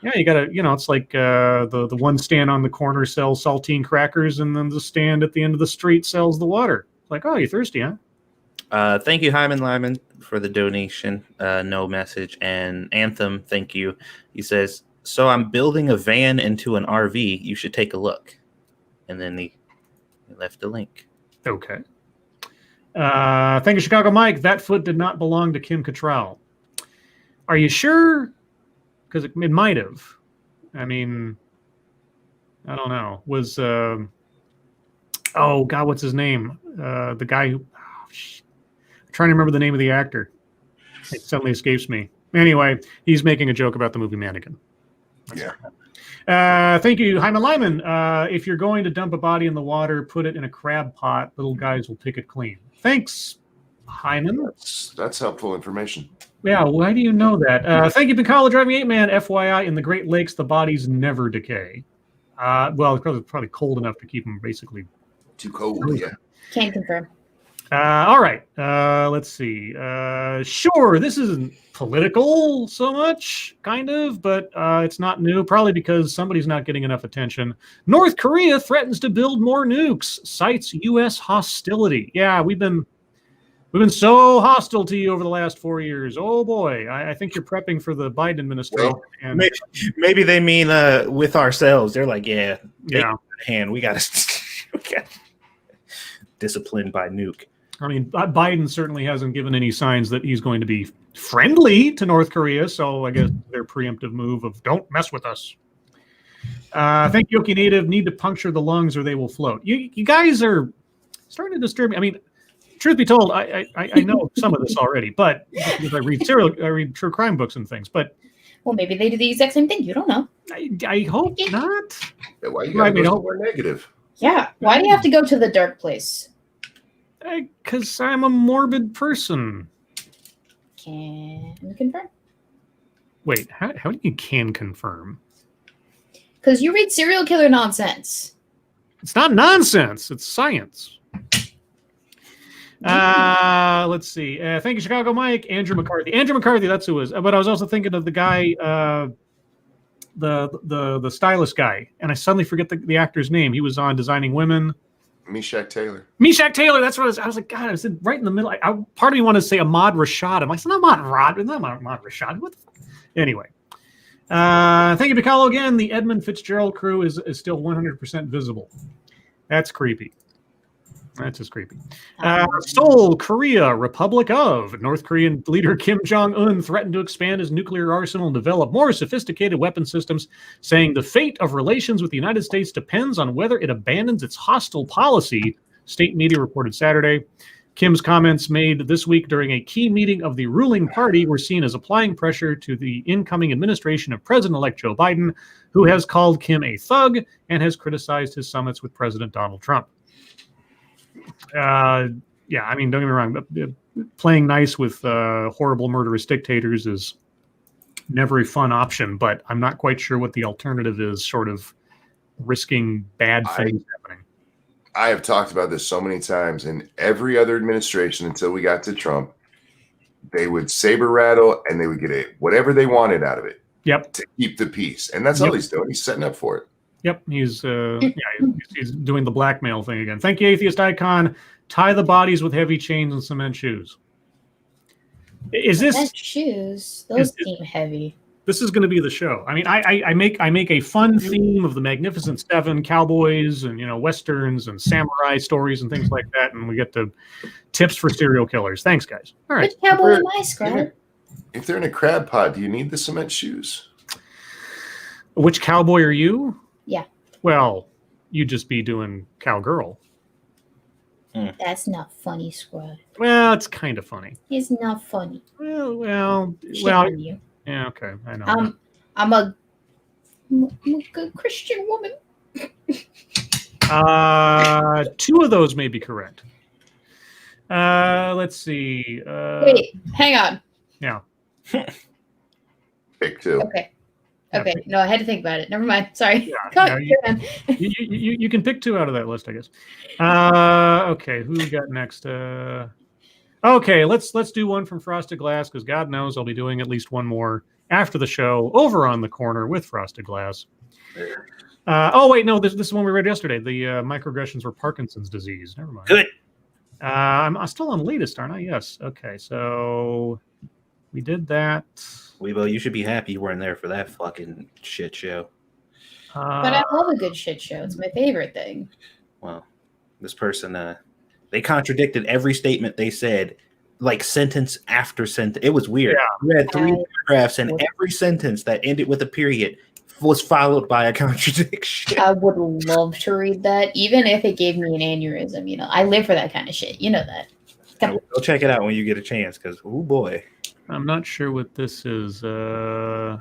Yeah, you gotta, it's like the one stand on the corner sells saltine crackers, and then the stand at the end of the street sells the water. Like, oh, you thirsty, huh? Thank you, Hyman Lyman, for the donation. No message. And Anthem, thank you. He says, so I'm building a van into an RV. You should take a look. And then he left a link. Okay. Thank you, Chicago Mike. That foot did not belong to Kim Cattrall. Are you sure? Because it might have. I mean, I don't know. Was, oh, God, what's his name? The guy who... I'm trying to remember the name of the actor. It suddenly escapes me. Anyway, he's making a joke about the movie Mannequin. Yeah. Thank you, Hyman Lyman. If you're going to dump a body in the water, put it in a crab pot. Little guys will pick it clean. Thanks, Hyman. That's helpful information. Yeah, why do you know that? Thank you, Piccolo Driving 8-Man. FYI, in the Great Lakes, the bodies never decay. Well, it's probably cold enough to keep them basically... Too cold, yeah. Can't confirm. All right. Let's see. Sure, this isn't political so much, kind of, but it's not new, probably because somebody's not getting enough attention. North Korea threatens to build more nukes, cites U.S. hostility. Yeah, we've been so hostile to you over the last 4 years. Oh, boy. I think you're prepping for the Biden administration. Well, and maybe they mean with ourselves. They're like, yeah. Hand. We got to disciplined by nuke. I mean, Biden certainly hasn't given any signs that he's going to be friendly to North Korea, so I guess their preemptive move of don't mess with us. Thank you, Yoki Native. Need to puncture the lungs or they will float. You guys are starting to disturb me. I mean, truth be told, I know some of this already, but because I read true crime books and things. But well, maybe they do the exact same thing. You don't know. I hope not. Yeah, why you gotta go somewhere negative? Yeah. Why do you have to go to the dark place? Because I'm a morbid person. Can you confirm? Wait, how do you can confirm? Because you read serial killer nonsense. It's not nonsense. It's science. Let's see. Thank you, Chicago Mike. Andrew McCarthy. Andrew McCarthy, that's who it was. But I was also thinking of the guy, the stylist guy, and I suddenly forget the actor's name. He was on Designing Women. Meshack Taylor. Meshack Taylor. That's what I was like. God, I was right in the middle. Part of me wanted to say Ahmad Rashad. I'm like, it's not Ahmad Rashad. What the anyway. Thank you, Piccolo, again. The Edmund Fitzgerald crew is still 100% visible. That's creepy. That's just creepy. Seoul, Korea, Republic of. North Korean leader Kim Jong-un threatened to expand his nuclear arsenal and develop more sophisticated weapon systems, saying the fate of relations with the United States depends on whether it abandons its hostile policy, state media reported Saturday. Kim's comments made this week during a key meeting of the ruling party were seen as applying pressure to the incoming administration of President-elect Joe Biden, who has called Kim a thug and has criticized his summits with President Donald Trump. Yeah, I mean, don't get me wrong. Playing nice with horrible murderous dictators is never a fun option, but I'm not quite sure what the alternative is, sort of risking bad things happening. I have talked about this so many times. In every other administration until we got to Trump, they would saber rattle and they would get whatever they wanted out of it. Yep. To keep the peace. And that's all he's doing. He's setting up for it. Yep. He's doing the blackmail thing again. Thank you, Atheist Icon. Tie the bodies with heavy chains and cement shoes. Is this cement shoes? Those seem heavy. This is going to be the show. I mean, I make a fun theme of the Magnificent Seven, cowboys, and westerns and samurai stories and things like that, and we get to tips for serial killers. Thanks, guys. All right. Which cowboy am I, Scribe? If they're in a crab pod, do you need the cement shoes? Which cowboy are you? Yeah. Well, you'd just be doing cowgirl. That's not funny, Scribe. Well, it's kind of funny. It's not funny. Well. You. Yeah, okay, I know. I'm a good Christian woman. 2 of those may be correct. Let's see. Wait, hang on. Yeah. Pick 2. Okay. No, I had to think about it. Never mind. Sorry. You can pick 2 out of that list, I guess. Okay, who we got next? Okay, let's do one from Frosted Glass, because God knows I'll be doing at least one more after the show over on the corner with Frosted Glass. Oh wait, no, this is one we read yesterday. The microaggressions were Parkinson's disease. Never mind. Good. I'm still on latest, aren't I? Yes. Okay, so we did that. Weebo, you should be happy you weren't there for that fucking shit show. But I love a good shit show. It's my favorite thing. Well, this person, they contradicted every statement they said, like sentence after sentence. It was weird. Yeah. We had 3 paragraphs, and every sentence that ended with a period was followed by a contradiction. I would love to read that, even if it gave me an aneurysm. I live for that kind of shit. You know that. Go check it out when you get a chance, because, oh boy. I'm not sure what this is. Okay.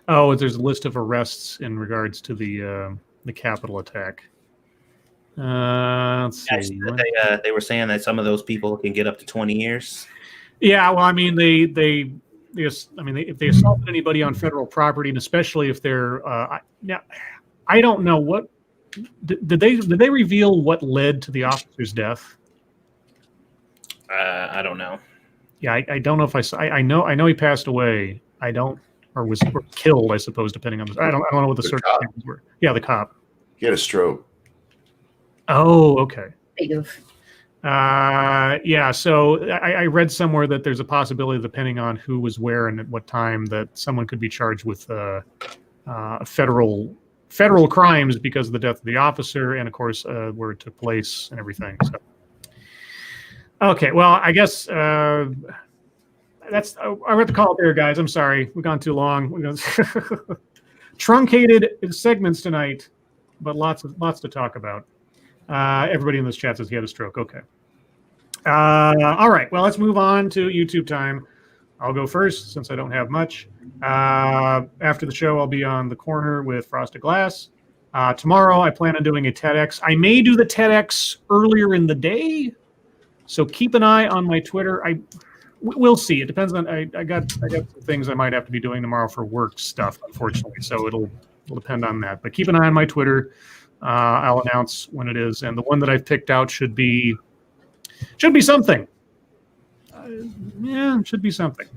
Oh, there's a list of arrests in regards to the Capitol attack. Let's see. They were saying that some of those people can get up to 20 years. Yeah, well, I mean, if they assaulted anybody on federal property, and especially if they're, now, I don't know what did they reveal what led to the officer's death? I don't know. Yeah, I don't know if I know he passed away. I don't, or killed, I suppose, depending on this. I don't know what the circumstances were. Yeah, the cop. He had a stroke. Oh, okay. Big of. Yeah, so I read somewhere that there's a possibility, depending on who was where and at what time, that someone could be charged with federal crimes because of the death of the officer and, of course, where it took place and everything. So, okay, well, I guess that's. I have to call it there, guys. I'm sorry, we've gone too long. We've truncated segments tonight, but lots to talk about. Everybody in this chat says he had a stroke. Okay. All right. Well, let's move on to YouTube time. I'll go first since I don't have much. After the show, I'll be on the corner with Frosted Glass. Tomorrow, I plan on doing a TEDx. I may do the TEDx earlier in the day, so keep an eye on my Twitter. We'll see. It depends on. I got some things I might have to be doing tomorrow for work stuff, unfortunately. So it'll depend on that. But keep an eye on my Twitter. I'll announce when it is, and the one that I've picked out should be something. Should be something.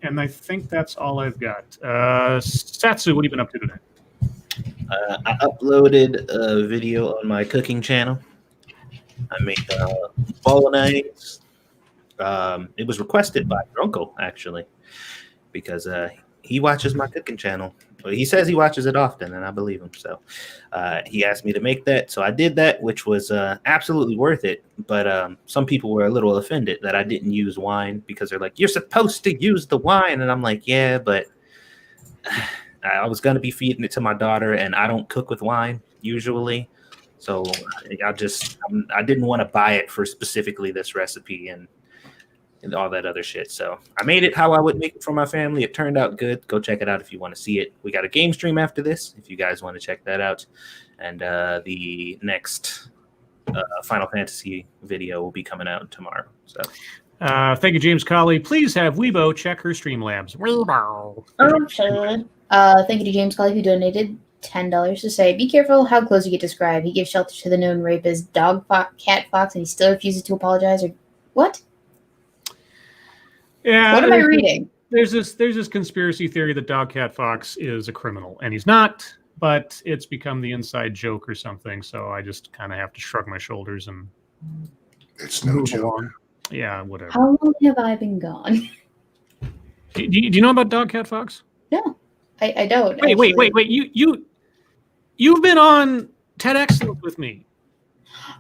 And I think that's all I've got. Satsu, what have you been up to today? I uploaded a video on my cooking channel. I made bolognese. It was requested by your uncle, actually, because he watches my cooking channel. Well, he says he watches it often, and I believe him. So he asked me to make that. So I did that, which was absolutely worth it. But some people were a little offended that I didn't use wine because they're like, you're supposed to use the wine. And I'm like, yeah, but I was going to be feeding it to my daughter, and I don't cook with wine usually. So I didn't want to buy it for specifically this recipe. And and all that other shit. So I made it how I would make it for my family. It turned out good. Go check it out if you want to see it. We got a game stream after this if you guys want to check that out. And the next Final Fantasy video will be coming out tomorrow. So thank you, James Colley. Please have Weibo check her Streamlabs. Weibo. Okay. Thank you to James Colley who donated $10 to say, be careful how close you get to Scribe. He gives shelter to the known rapist dog, cat, fox, and he still refuses to apologize. Or what? Yeah. What am I reading? There's this conspiracy theory that Dog Cat Fox is a criminal, and he's not. But it's become the inside joke or something, so I just kind of have to shrug my shoulders and It's no move joke. along. Yeah, whatever. How long have I been gone? Do you know about Dog Cat Fox? No, I don't. Wait. You've been on TED Excellence with me,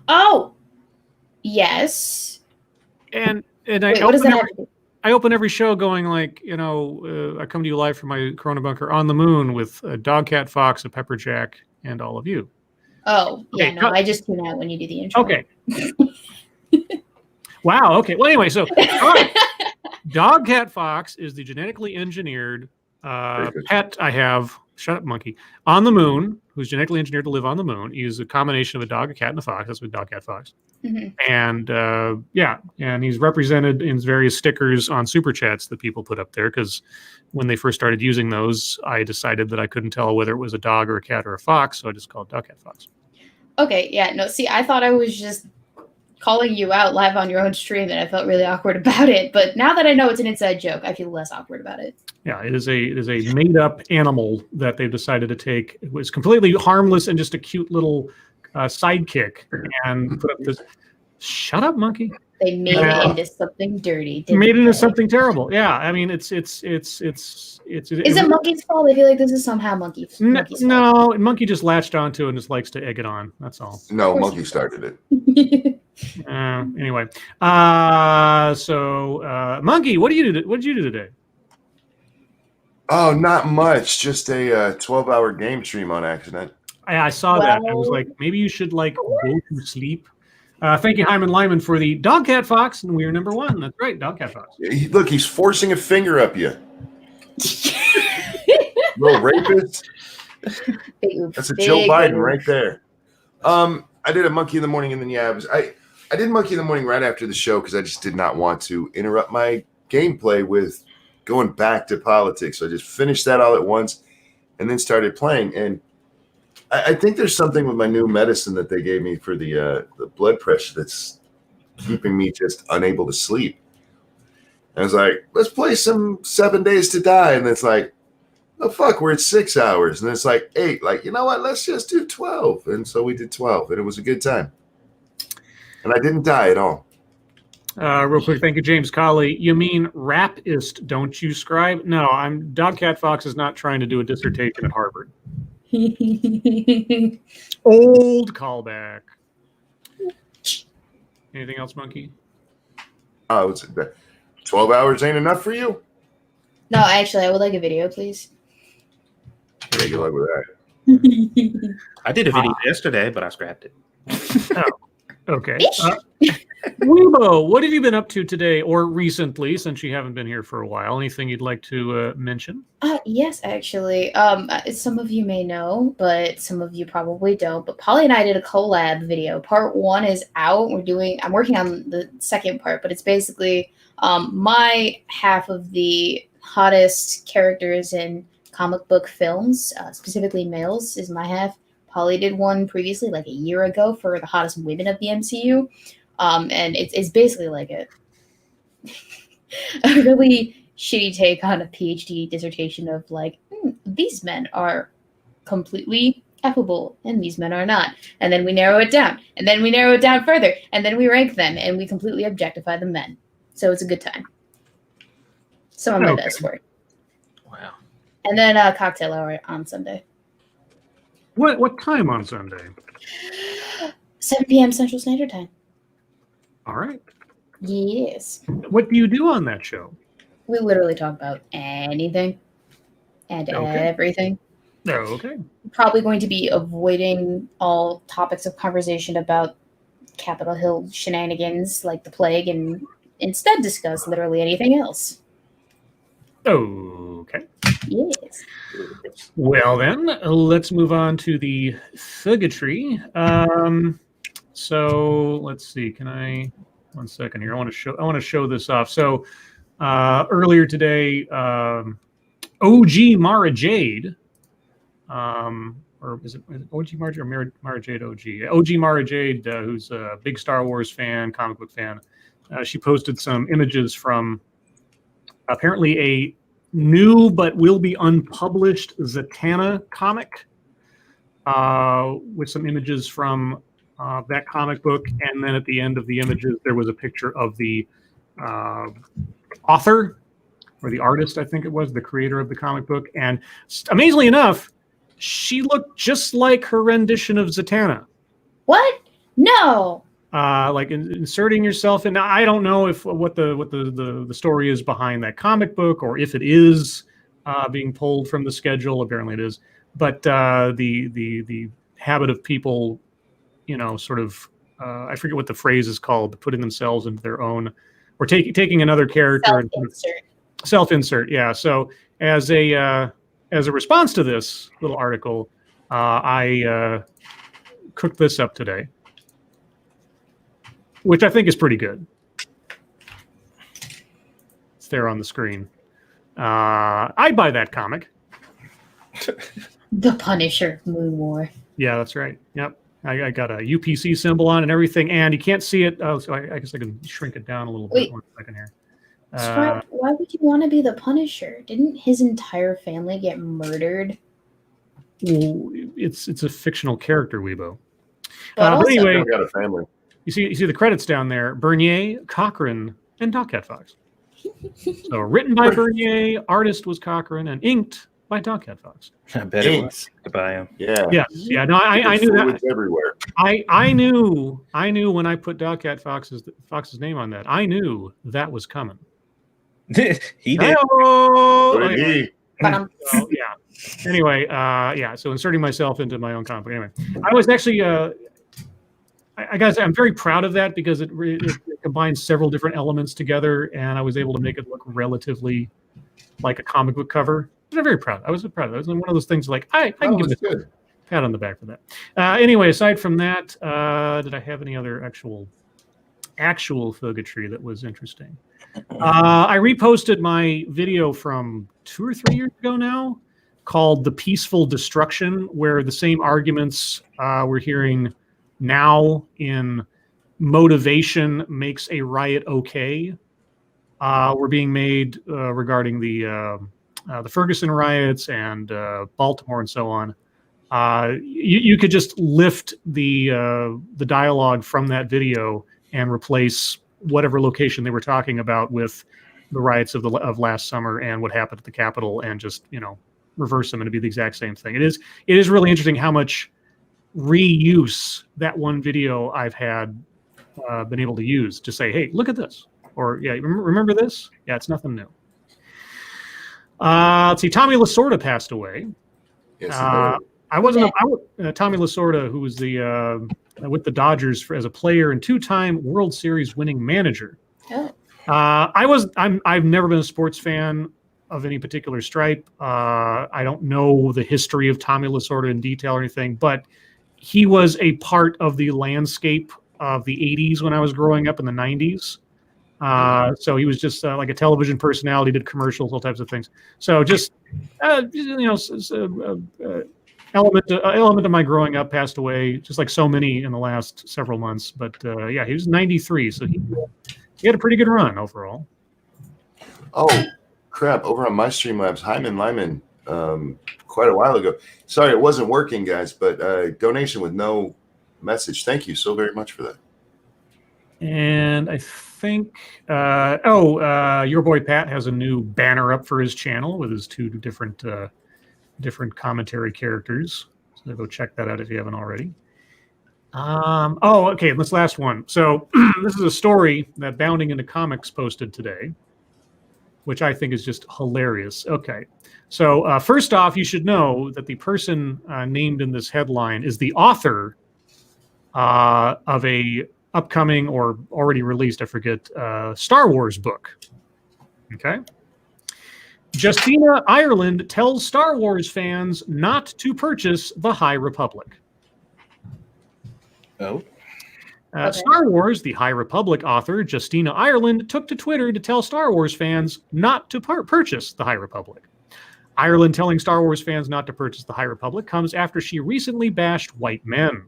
Oh, yes. and Wait, what does that have to do? I open every show going like, I come to you live from my Corona bunker on the moon with Dog Cat Fox, a Pepperjack, and all of you. Oh, yeah, Okay, no, I just tune out when you do the intro. Okay. Wow. Okay. Well, anyway, so Dog Cat Fox is the genetically engineered pet I have. Shut up, monkey. On the moon, who's genetically engineered to live on the moon. He's a combination of a dog, a cat, and a fox. That's what Dog Cat Fox. Mhm. And and he's represented in various stickers on super chats that people put up there because when they first started using those, I decided that I couldn't tell whether it was a dog or a cat or a fox, so I just called it Dog Cat Fox. Okay, yeah, no, see, I thought I was just calling you out live on your own stream and I felt really awkward about it. But now that I know it's an inside joke, I feel less awkward about it. Yeah, it is a made up animal that they've decided to take. It was completely harmless and just a cute little sidekick and put up this. Shut up, monkey. They made it into something dirty. Made it into they? something terrible. Yeah, I mean it's. Is it Monkey's fault? I feel like this is somehow Monkey's fault. No, Monkey just latched onto it and just likes to egg it on. That's all. No, Monkey started it. Anyway, so Monkey, what did you do today? Oh, not much. Just a 12-hour game stream on accident. I saw that. I was like, maybe you should go to sleep. Thank you, Hyman Lyman, for the Dog Cat Fox, and we are number one. That's right, Dog Cat Fox. Look, he's forcing a finger up you. Little rapist. That's a Joe Biden right there. I did a Monkey in the Morning, and then I did Monkey in the Morning right after the show because I just did not want to interrupt my gameplay with going back to politics. So I just finished that all at once and then started playing. And I think there's something with my new medicine that they gave me for the blood pressure that's keeping me just unable to sleep. And I was like, let's play some 7 Days to Die. And it's like, oh, fuck, we're at 6 hours. And it's like 8. Like, you know what? Let's just do 12. And so we did 12. And it was a good time. And I didn't die at all. Real quick, thank you, James Colley. You mean rapist, don't you, Scribe? No, Dog Cat Fox is not trying to do a dissertation at Harvard. Old callback. Anything else, Monkey? Oh, 12 hours ain't enough for you? No, actually, I would like a video, please. Yeah, good luck with that. I did a video yesterday, but I scrapped it. Oh, okay. Weibo, what have you been up to today or recently since you haven't been here for a while? Anything you'd like to mention? Yes, actually. Some of you may know, but some of you probably don't. But Polly and I did a collab video. Part 1 is out. I'm working on the second part, but it's basically my half of the hottest characters in comic book films, specifically males, is my half. Polly did one previously, like a year ago, for the hottest women of the MCU. And it's basically like a really shitty take on a PhD dissertation of like, these men are completely affable and these men are not. And then we narrow it down. And then we narrow it down further. And then we rank them and we completely objectify the men. So it's a good time. Some of my best work. Wow. And then cocktail hour on Sunday. What time on Sunday? 7 p.m. Central Standard Time. All right. Yes. What do you do on that show? We literally talk about anything and everything. Oh, okay. Probably going to be avoiding all topics of conversation about Capitol Hill shenanigans like the plague and instead discuss literally anything else. Okay. Yes. Well then, let's move on to the thuggetry. So let's see. Can I? 1 second here. I want to show this off. So earlier today, OG Mara Jade, or is it OG Mara Jade or Mara Jade OG? OG Mara Jade, who's a big Star Wars fan, comic book fan. She posted some images from apparently a new but will be unpublished Zatanna comic, with some images from that comic book, and then at the end of the images there was a picture of the author or the artist, I think it was, the creator of the comic book, and amazingly enough, she looked just like her rendition of Zatanna. What? No. Like inserting yourself in. I don't know if what the story is behind that comic book, or if it is being pulled from the schedule. Apparently, it is. But the habit of people, sort of, I forget what the phrase is called, putting themselves into their own, or taking another character and self-insert. Yeah. So as a response to this little article, I cooked this up today, which I think is pretty good. It's there on the screen. I'd buy that comic. The Punisher, Moon War. Yeah, that's right. Yep. I got a UPC symbol on and everything, and you can't see it. Oh, so I guess I can shrink it down a little bit. 1 second here. Scribe, why would you want to be the Punisher? Didn't his entire family get murdered? Well, it's a fictional character, Weibo. But But anyway, I've got a family. you see the credits down there: Bernier, Cochran, and Dogcat Fox. So written by Bernier, artist was Cochran, and inked by Dogcat Fox. I bet it was to buy him. Yeah. Yes, yeah. No, I knew that. It's everywhere. I knew when I put Dogcat Fox's name on that. I knew that was coming. He did. Oh, Hey, so, yeah. Anyway, yeah. So inserting myself into my own comic. Anyway, I was actually, I'm very proud of that because it combines several different elements together, and I was able to make it look relatively like a comic book cover. I'm very proud. I was proud of it. It was one of those things like I can give it a pat on the back for that. Anyway, aside from that, did I have any other actual thuggetry that was interesting? I reposted my video from 2 or 3 years ago now called The Peaceful Destruction, where the same arguments we're hearing now in motivation makes a riot okay were being made regarding the Ferguson riots and Baltimore and so on. You could just lift the dialogue from that video and replace whatever location they were talking about with the riots of last summer and what happened at the Capitol, and just reverse them, and it'd be the exact same thing. It is really interesting how much reuse that one video I've had been able to use to say, hey, look at this, or yeah, remember this? Yeah, it's nothing new. Let's see, Tommy Lasorda passed away. Yes, Tommy Lasorda, who was the with the Dodgers as a player and 2-time World Series winning manager. Oh. I've never been a sports fan of any particular stripe. I don't know the history of Tommy Lasorda in detail or anything, but he was a part of the landscape of the 80s when I was growing up in the 90s. So he was just like a television personality, did commercials, all types of things. So just element of my growing up passed away, just like so many in the last several months. But yeah, he was 93, so he had a pretty good run overall. Oh crap! Over on my Streamlabs, Hyman Lyman, quite a while ago. Sorry, it wasn't working, guys. But donation with no message. Thank you so very much for that. And I think, your boy Pat has a new banner up for his channel with his 2 different commentary characters. So go check that out if you haven't already. Okay, this last one. So this is a story that Bounding Into Comics posted today, which I think is just hilarious. Okay, so first off, you should know that the person named in this headline is the author of a upcoming or already released, I forget, Star Wars book. Okay. Justina Ireland tells Star Wars fans not to purchase The High Republic. Oh. Okay. Star Wars, The High Republic author Justina Ireland took to Twitter to tell Star Wars fans not to purchase The High Republic. Ireland telling Star Wars fans not to purchase The High Republic comes after she recently bashed white men.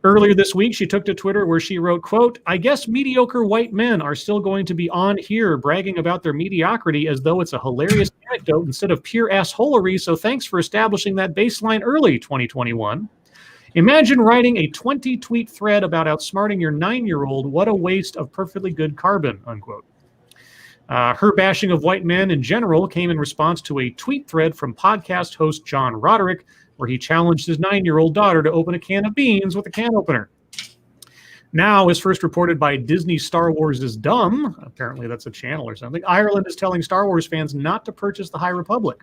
Earlier this week, she took to Twitter where she wrote, quote, "I guess mediocre white men are still going to be on here bragging about their mediocrity as though it's a hilarious anecdote instead of pure assholery, so thanks for establishing that baseline early, 2021. Imagine writing a 20-tweet thread about outsmarting your 9-year-old. What a waste of perfectly good carbon," unquote. Her bashing of white men in general came in response to a tweet thread from podcast host John Roderick, where he challenged his 9-year-old daughter to open a can of beans with a can opener. Now, as first reported by Disney Star Wars is Dumb, apparently that's a channel or something, Ireland is telling Star Wars fans not to purchase The High Republic.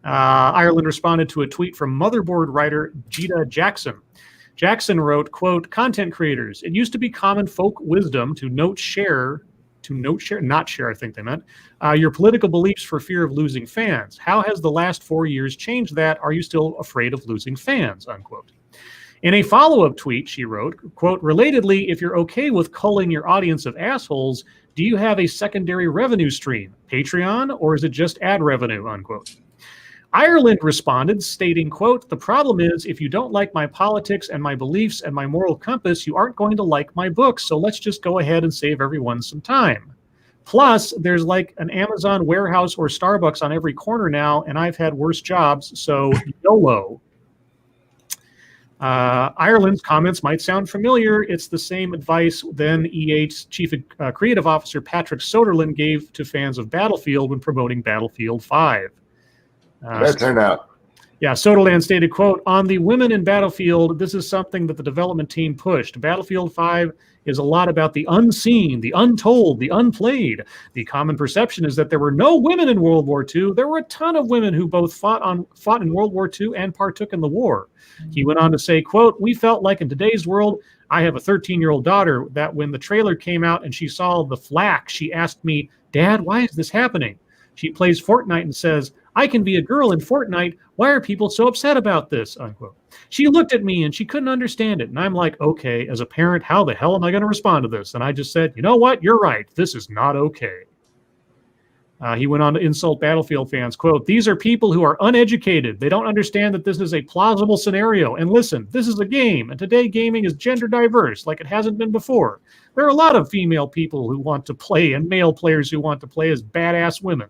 Ireland responded to a tweet from Motherboard writer Jita Jackson. Jackson wrote, quote, "Content creators, it used to be common folk wisdom to not share, I think they meant, your political beliefs for fear of losing fans. How has the last 4 years changed that? Are you still afraid of losing fans?" Unquote. In a follow-up tweet, she wrote, quote, "Relatedly, if you're okay with culling your audience of assholes, do you have a secondary revenue stream, Patreon, or is it just ad revenue?" Unquote. Ireland responded, stating, quote, "The problem is, if you don't like my politics and my beliefs and my moral compass, you aren't going to like my books, so let's just go ahead and save everyone some time. Plus, there's like an Amazon warehouse or Starbucks on every corner now, and I've had worse jobs, so YOLO." Ireland's comments might sound familiar. It's the same advice then EA's chief creative officer Patrick Soderlund gave to fans of Battlefield when promoting Battlefield 5. That turned out. Yeah, Soderland stated, quote, "On the women in Battlefield, this is something that the development team pushed. Battlefield 5 is a lot about the unseen, the untold, the unplayed. The common perception is that there were no women in World War II. There were a ton of women who both fought in World War II and partook in the war." He went on to say, quote, "We felt like in today's world, I have a 13-year-old daughter, that when the trailer came out and she saw the flak, she asked me, 'Dad, why is this happening?' She plays Fortnite and says, 'I can be a girl in Fortnite. Why are people so upset about this?' Unquote. She looked at me and she couldn't understand it. And I'm like, okay, as a parent, how the hell am I going to respond to this?" And I just said, you know what? You're right. This is not okay. He went on to insult Battlefield fans, quote, "These are people who are uneducated. They don't understand that this is a plausible scenario. And listen, this is a game. And today gaming is gender diverse like it hasn't been before. There are a lot of female people who want to play and male players who want to play as badass women.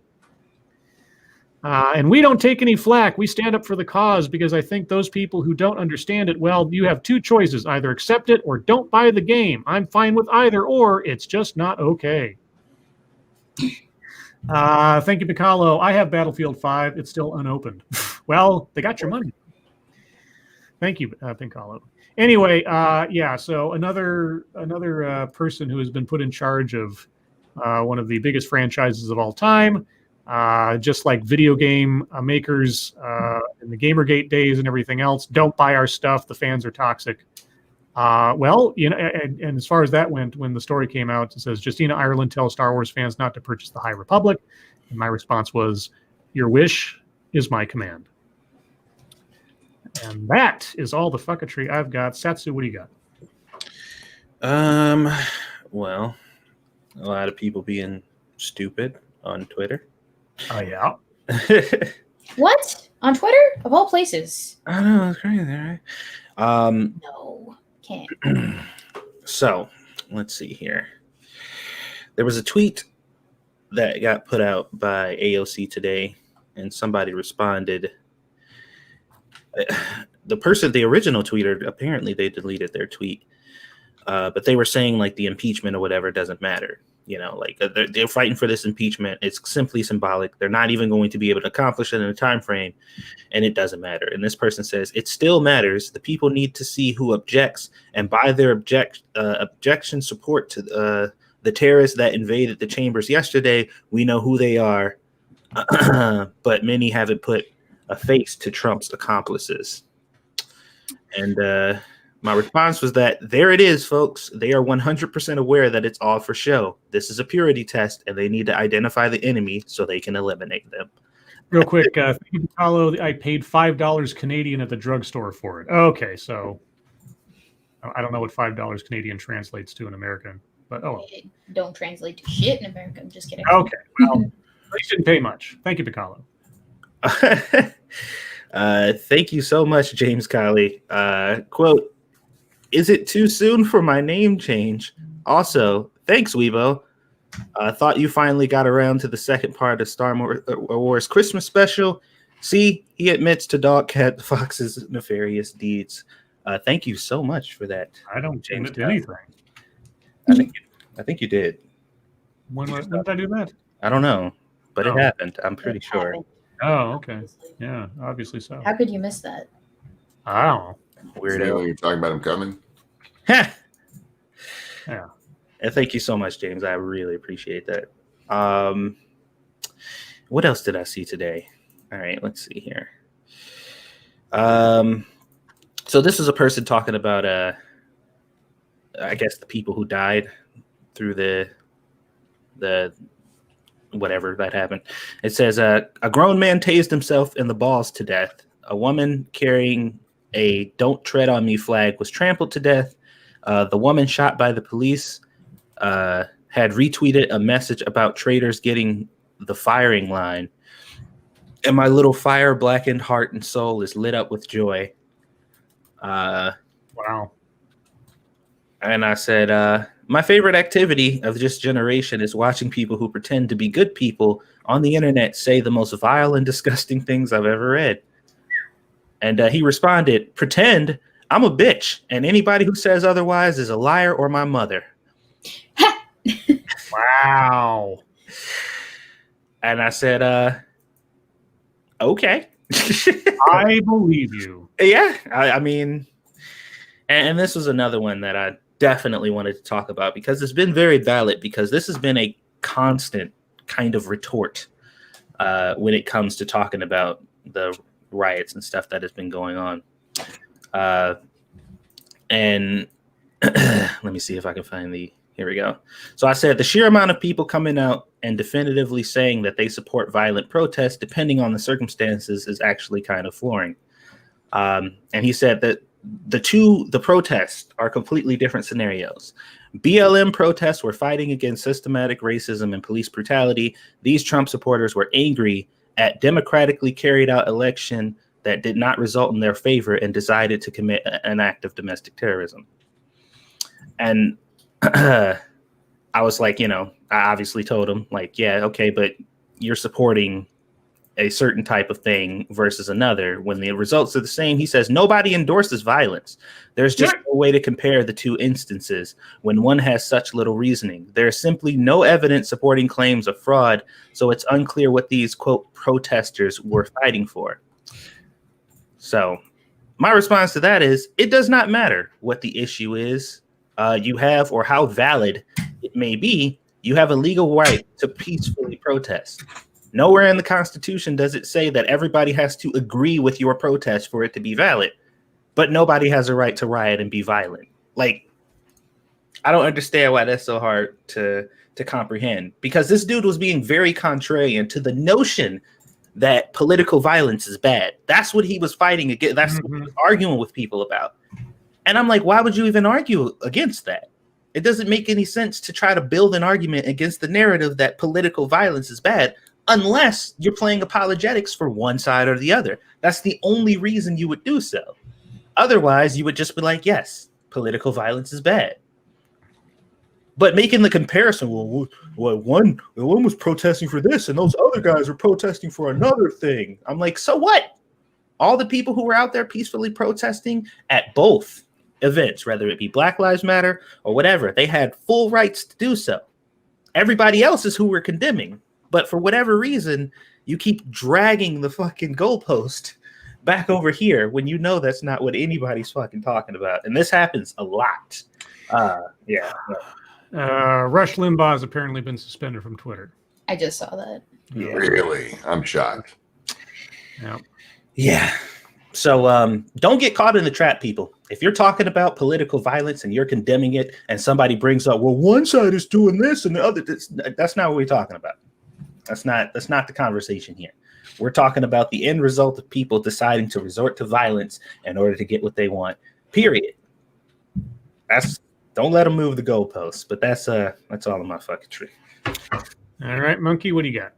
And we don't take any flack. We stand up for the cause because I think those people who don't understand it, well, you have two choices. Either accept it or don't buy the game. I'm fine with either or. It's just not okay." Thank you, Piccolo. I have Battlefield 5. It's still unopened. Well, they got your money. Thank you, Piccolo. Anyway, yeah, so another person who has been put in charge of one of the biggest franchises of all time, just like video game makers in the Gamergate days and everything else, don't buy our stuff. The fans are toxic. Well, you know, and as far as that went, when the story came out, it says Justina Ireland tells Star Wars fans not to purchase the High Republic. And my response was, "Your wish is my command." And that is all the fucketry I've got. Satsu, what do you got? Well, a lot of people being stupid on Twitter. Oh, yeah. What? On Twitter? Of all places. I don't know, it's crazy, right? No, can't. So, let's see here. There was a tweet that got put out by AOC today, and somebody responded. The original tweeter, apparently they deleted their tweet, but they were saying like the impeachment or whatever doesn't matter. You know, like they're fighting for this impeachment. It's simply symbolic. They're not even going to be able to accomplish it in a time frame, and it doesn't matter. And this person says it still matters. The people need to see who objects, and by their objection support to the terrorists that invaded the chambers yesterday, we know who they are. But many haven't put a face to Trump's accomplices. And My response was that there it is, folks. They are 100% aware that it's all for show. This is a purity test, and they need to identify the enemy so they can eliminate them. Real quick, Paulo, I paid $5 Canadian at the drugstore for it. Okay, so I don't know what $5 Canadian translates to in American, but It don't translate to shit in America. I'm just kidding. Okay, well, at least didn't pay much. Thank you, Piccolo. Thank you so much, James Kiley. Quote, is it too soon for my name change? Also, thanks, Weibo. Thought you finally got around to the second part of Star Wars Christmas special. See, he admits to Dog Cat Fox's nefarious deeds. Thank you so much for that. I don't James admit anything. I think you did. When did I do that? I don't know, but Oh. it happened. I'm pretty sure. Oh, okay. Yeah, obviously so. How could you miss that? I don't know. Weirdo. You're talking about him coming? Yeah. Yeah. Thank you so much, James. I really appreciate that. What else did I see today? All right, let's see here. So this is a person talking about I guess the people who died through the whatever that happened. It says a grown man tased himself in the balls to death. A woman carrying a "Don't Tread on Me" flag was trampled to death. The woman shot by the police had retweeted a message about traitors getting the firing line. And my little fire blackened heart and soul is lit up with joy. Wow. And I said, my favorite activity of this generation is watching people who pretend to be good people on the internet say the most vile and disgusting things I've ever read. And he responded, pretend? I'm a bitch, and anybody who says otherwise is a liar or my mother. Wow. And I said, okay. I believe you. Yeah, I mean, and this was another one that I definitely wanted to talk about because it's been very valid, because this has been a constant kind of retort when it comes to talking about the riots and stuff that has been going on. And let me see if I can find here we go. So I said the sheer amount of people coming out and definitively saying that they support violent protests, depending on the circumstances, is actually kind of flooring. And he said that the protests are completely different scenarios. BLM protests were fighting against systematic racism and police brutality. These Trump supporters were angry at democratically carried out election that did not result in their favor and decided to commit an act of domestic terrorism. And I was like, I obviously told him, like, yeah, okay, but you're supporting a certain type of thing versus another when the results are the same. He says nobody endorses violence. There's just no way to compare the two instances when one has such little reasoning. There's simply no evidence supporting claims of fraud, so it's unclear what these, quote, protesters were fighting for. So my response to that is it does not matter what the issue is you have or how valid it may be. You have a legal right to peacefully protest. Nowhere in the Constitution does it say that everybody has to agree with your protest for it to be valid, but nobody has a right to riot and be violent. Like, I don't understand why that's so hard to comprehend, because this dude was being very contrarian to the notion that political violence is bad. That's what he was fighting against. That's what he was arguing with people about. And I'm like, why would you even argue against that? It doesn't make any sense to try to build an argument against the narrative that political violence is bad unless you're playing apologetics for one side or the other. That's the only reason you would do so. Otherwise, you would just be like, yes, political violence is bad. But making the comparison, well, one was protesting for this and those other guys were protesting for another thing. I'm like, so what? All the people who were out there peacefully protesting at both events, whether it be Black Lives Matter or whatever, they had full rights to do so. Everybody else is who we're condemning. But for whatever reason, you keep dragging the fucking goalpost back over here when you know that's not what anybody's fucking talking about. And this happens a lot. Yeah. Rush Limbaugh has apparently been suspended from Twitter. I just saw that. Yeah. Really? I'm shocked. Yeah. Yeah. So don't get caught in the trap, people. If you're talking about political violence and you're condemning it, and somebody brings up, well, one side is doing this and the other, that's not what we're talking about. That's not the conversation here. We're talking about the end result of people deciding to resort to violence in order to get what they want. Period. Don't let them move the goalposts. But that's all of my fucketry. All right, Monkey, what do you got?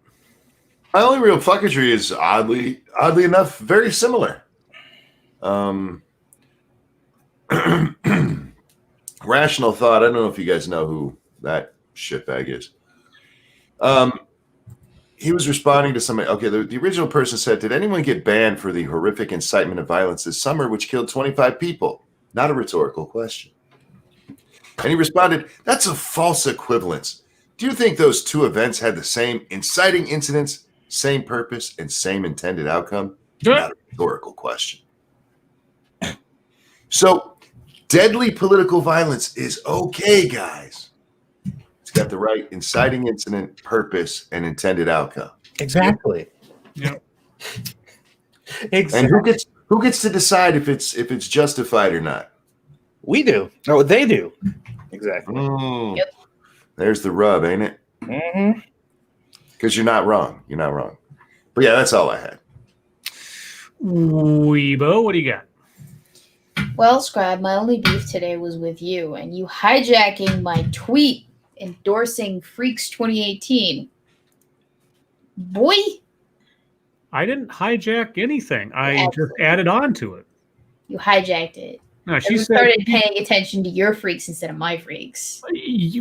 My only real fucketry is oddly enough very similar. Rational Thought. I don't know if you guys know who that shitbag is. He was responding to somebody. Okay, the original person said, "Did anyone get banned for the horrific incitement of violence this summer, which killed 25 people?" Not a rhetorical question. And he responded, "That's a false equivalence. Do you think those two events had the same inciting incidents, same purpose, and same intended outcome?" Not a rhetorical question. So, deadly political violence is okay, guys. It's got the right inciting incident, purpose, and intended outcome. Exactly. Yeah. Exactly. And who gets to decide if it's justified or not? We do. Oh, they do. Exactly. Yep. There's the rub, ain't it? Mm-hmm. Because you're not wrong. You're not wrong. But yeah, that's all I had. Weebo, what do you got? Well, Scribe, my only beef today was with you and you hijacking my tweet endorsing Freaks 2018. Boy, I didn't hijack anything. I just Absolutely. added on to it. you hijacked it. No, And she we said, started paying attention to your freaks instead of my freaks.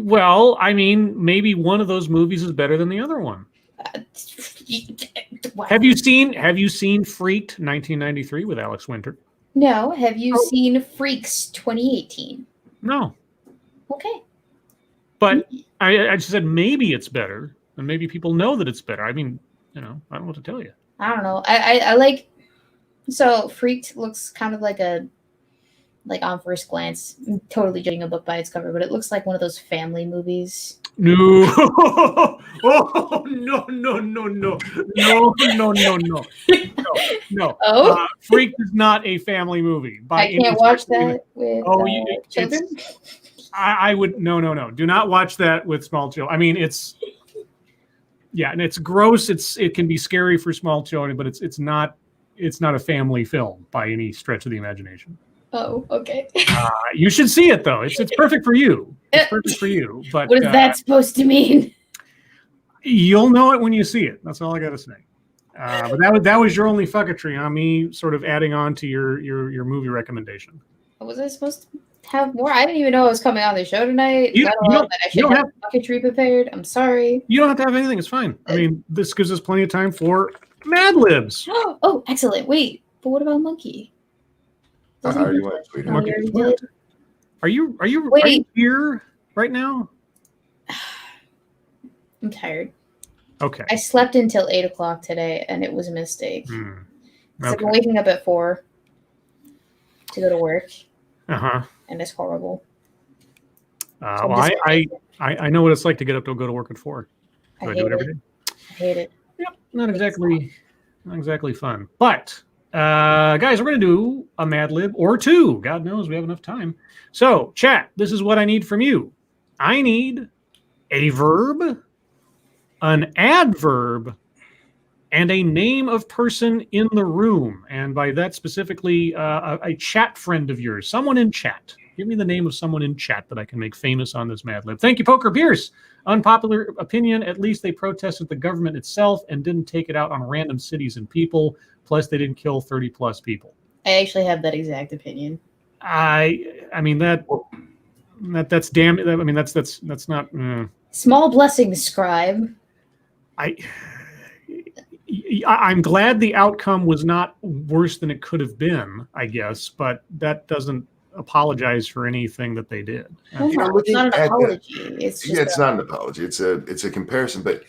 well, I mean, maybe one of those movies is better than the other one. Wow. Have you seen Freaked 1993 with Alex Winter? No, have you Oh. seen Freaks 2018? No. Okay. But I just said maybe it's better, and maybe people know that it's better. I mean, I don't know what to tell you. I don't know. I like, so Freaked looks kind of like on first glance, I'm totally judging a book by its cover, but it looks like one of those family movies. No. Oh, no. No. Oh? Freaked is not a family movie. By I can't watch that with children. I would no. Do not watch that with small children. I mean, and it's gross. It can be scary for small children, but it's not a family film by any stretch of the imagination. Oh, okay. You should see it though. It's perfect for you. It's perfect for you. But What is that supposed to mean? You'll know it when you see it. That's all I got to say. But that was your only fucketry on me, sort of adding on to your movie recommendation. Was I supposed to have more? I didn't even know I was coming on the show tonight. You I should have bucketry prepared. I'm sorry. You don't have to have anything. It's fine. I mean, this gives us plenty of time for Mad Libs. Oh, excellent. Wait, but what about Monkey? How are you, sweetheart? You already did? Are you Wait. here right now? I'm tired. Okay. I slept until 8 o'clock today, and it was a mistake. So I've been Okay. waking up at 4 to go to work, Uh-huh. and it's horrible. Well, I know what it's like to get up to go to work at 4. I So I hate do it every it. day. I hate it. Yep. Not exactly fun. But guys, we're going to do a Mad Lib or two. God knows we have enough time. So, chat, this is what I need from you. I need a verb, an adverb, and a name of person in the room. And by that specifically, a chat friend of yours, someone in chat. Give me the name of someone in chat that I can make famous on this Mad Lib. Thank you, Poker Pierce. Unpopular opinion, at least they protested the government itself and didn't take it out on random cities and people. Plus, they didn't kill 30 plus people. I actually have that exact opinion. I mean that's damn. I mean that's not. Small blessing, Scribe. I'm glad the outcome was not worse than it could have been, I guess, but that doesn't apologize for anything that they did. Well, no, it's not an apology. It's just it's not an apology. It's a comparison. But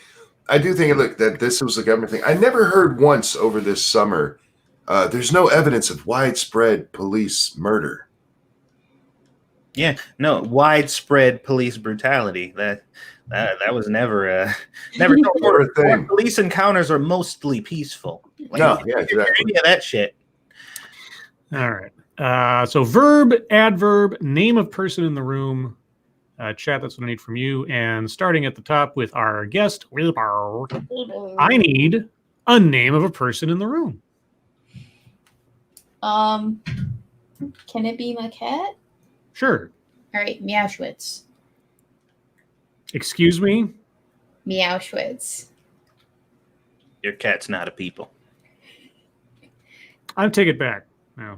I do think, look, that this was a government thing. I never heard once over this summer, there's no evidence of widespread police murder. Yeah, no, widespread police brutality. That was never Never a thing. Police encounters are mostly peaceful. No, yeah, exactly. Any of that shit. All right. So verb, adverb, name of person in the room. Chat, that's what I need from you. And starting at the top with our guest, I need a name of a person in the room. Can it be my cat? Sure. All right, Meowschwitz. Excuse me? Meowschwitz. Your cat's not a people. I'll take it back. No.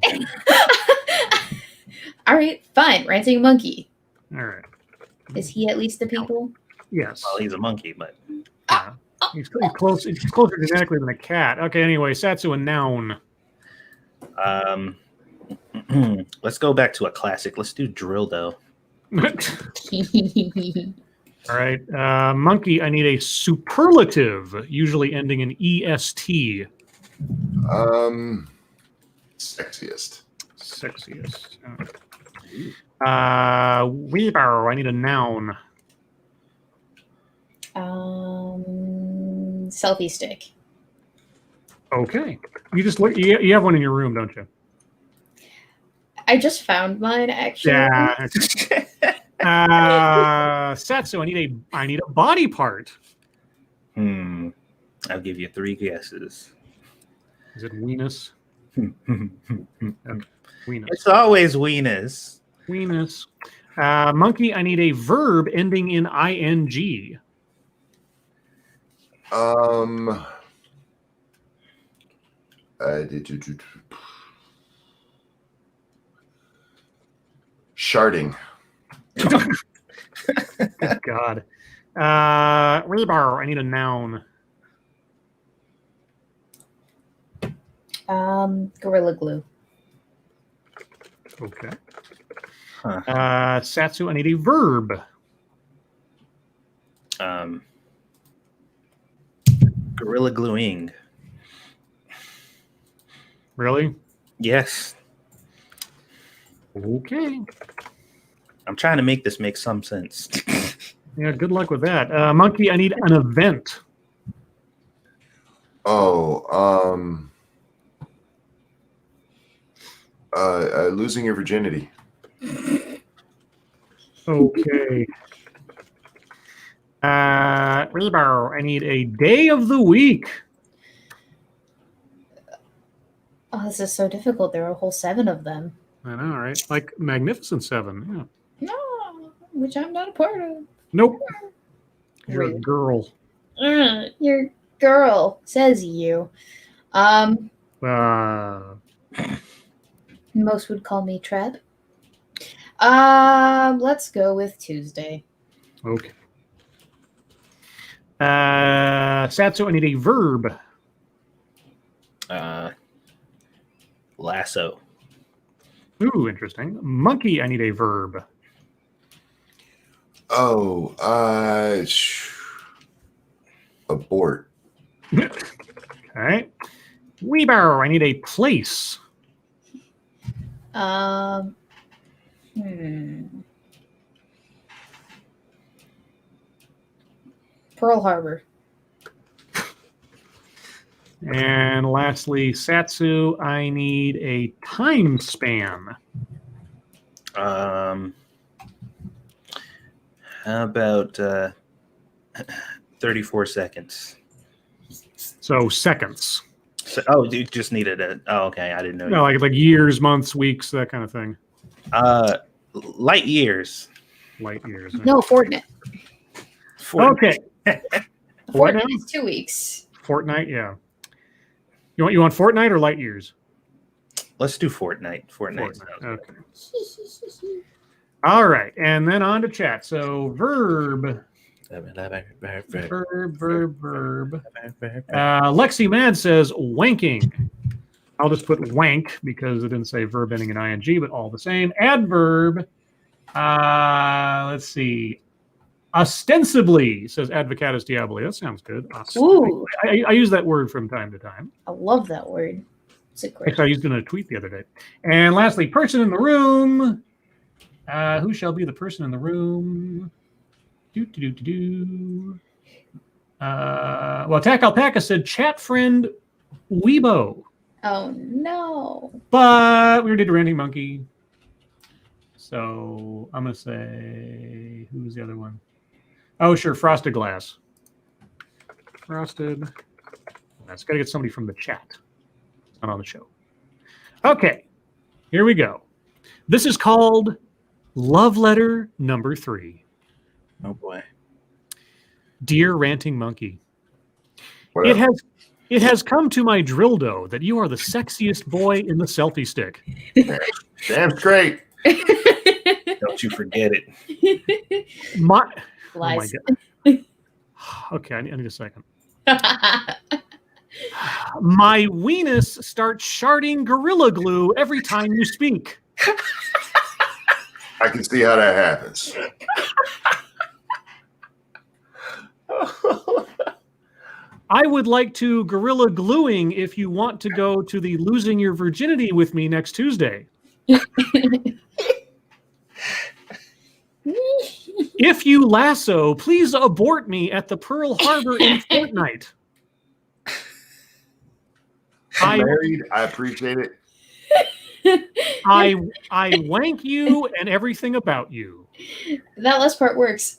All right, fine. Ranting monkey. All right. Is he at least a people? Yes. Well, he's a monkey, but Yeah. He's close. He's closer genetically than a cat. Okay. Anyway, Satsu, a noun. let's go back to a classic. Let's do drill though. All right. Monkey, I need a superlative, usually ending in EST. Sexiest. Sexiest. Weebar, I need a noun. Selfie stick. Okay. You just look. You have one in your room, don't you? I just found mine actually. Yeah. Satsu, I need a body part. I'll give you 3 guesses. Is it weenus? Weenus. It's always weenus. Weenus. Monkey, I need a verb ending in ing. Sharding. God. Rebar, I need a noun. Gorilla glue. Okay. Huh. Satsu, I need a verb. Gorilla gluing. Really? Yes. Okay. I'm trying to make this make some sense. Yeah, good luck with that. Monkey, I need an event. Losing your virginity. Okay. Rebar, I need a day of the week. Oh, this is so difficult. There are a whole 7 of them. I know, right? Like Magnificent Seven. Yeah. No, which I'm not a part of. Nope. You're a Rude. girl. Your girl, says you. Most would call me Treb. Let's go with Tuesday. Okay. Satsu, I need a verb. Lasso. Ooh, interesting. Monkey, I need a verb. Abort. Okay. Weebar, I need a place. Pearl Harbor. And lastly, Satsu, I need a time span. How about 34 seconds? So seconds. So, you just needed it. Oh, okay. I didn't know. No, like years, months, weeks, that kind of thing. Light years. Light years. No, Fortnite. Okay. Fortnite is 2 weeks. Fortnite, yeah. You want Fortnite or light years? Let's do Fortnite. Fortnite. Okay. All right, and then on to chat. So verb. Lexi Mad says wanking. I'll just put wank because it didn't say verb ending in ing, but all the same. Adverb. Let's see. Ostensibly, says Advocatus Diaboli. That sounds good. Ooh. I use that word from time to time. I love that word. It's a great. Actually, I used it in a tweet the other day. And lastly, person in the room. Who shall be the person in the room? Well, Tack Alpaca said chat friend Weibo. Oh no. But we already did Ranting Monkey. So I'm going to say, who's the other one? Oh, sure, Frosted Glass. Frosted. That's got to get somebody from the chat. It's not on the show. Okay, here we go. This is called Love Letter number 3. Oh boy. Dear Ranting Monkey, What it up? has come to my drildo that you are the sexiest boy in the selfie stick. Damn straight. Don't you forget it. My, oh my Lies. God. Okay, I need a second. My weenus starts sharding Gorilla Glue every time you speak. I can see how that happens. I would like to Gorilla Gluing if you want to go to the Losing Your Virginity with me next Tuesday. If you lasso, please abort me at the Pearl Harbor in Fortnite. I'm married. I appreciate it. I wank you and everything about you. That last part works.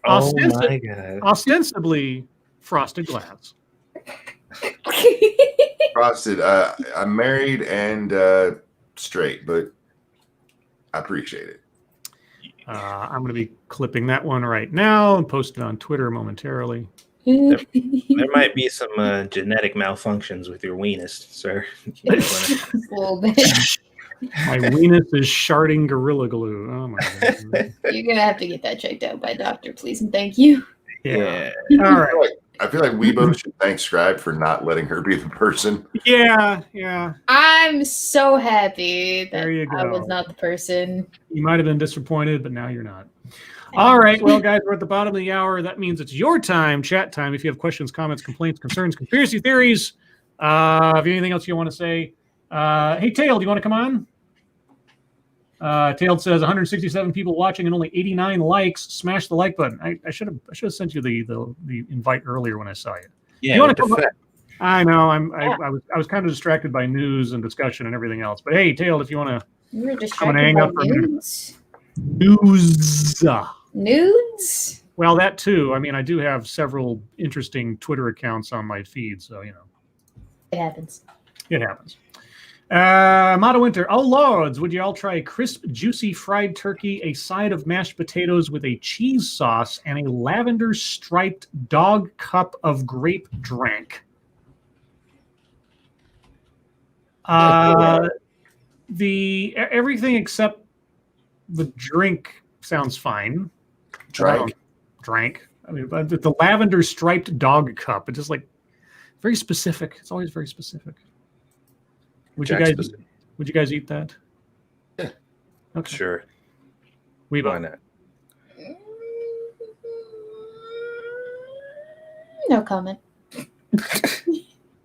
Oh my God. Ostensibly Frosted Glass. Frosted. I'm married and straight, but I appreciate it. I'm going to be clipping that one right now and post it on Twitter momentarily. There might be some genetic malfunctions with your weenus, sir. A little bit. My weenus is sharding Gorilla Glue. Oh my God. You're gonna have to get that checked out by a doctor, please and thank you. Yeah. All right. I feel like we both should thank Scribe for not letting her be the person. Yeah. Yeah. I'm so happy that There you I was go. not the person. You might have been disappointed, but now you're not. All right. Well, guys, we're at the bottom of the hour. That means it's your time, chat time. If you have questions, comments, complaints, concerns, conspiracy theories, if you have anything else you want to say, hey, Tail, do you want to come on? Tail says 167 people watching and only 89 likes. Smash the like button. I should have sent you the invite earlier when I saw you. Yeah, You wanna what the come up? fuck? I know. I was kind of distracted by news and discussion and everything else. But hey, Tail, if you want to You were hang distracted by up for a minute. nudes. News. Nudes? Well, that too. I mean, I do have several interesting Twitter accounts on my feed, so you know, It happens. it happens. Mata Winter. Oh lords, would you all try crisp, juicy fried turkey, a side of mashed potatoes with a cheese sauce, and a lavender striped dog cup of grape drink? Everything except the drink sounds fine. Drank. Drank. I mean, but the lavender striped dog cup. It's just like very specific. It's always very specific. Would you guys eat that? Yeah. Okay. Sure. We Why both. not? No comment.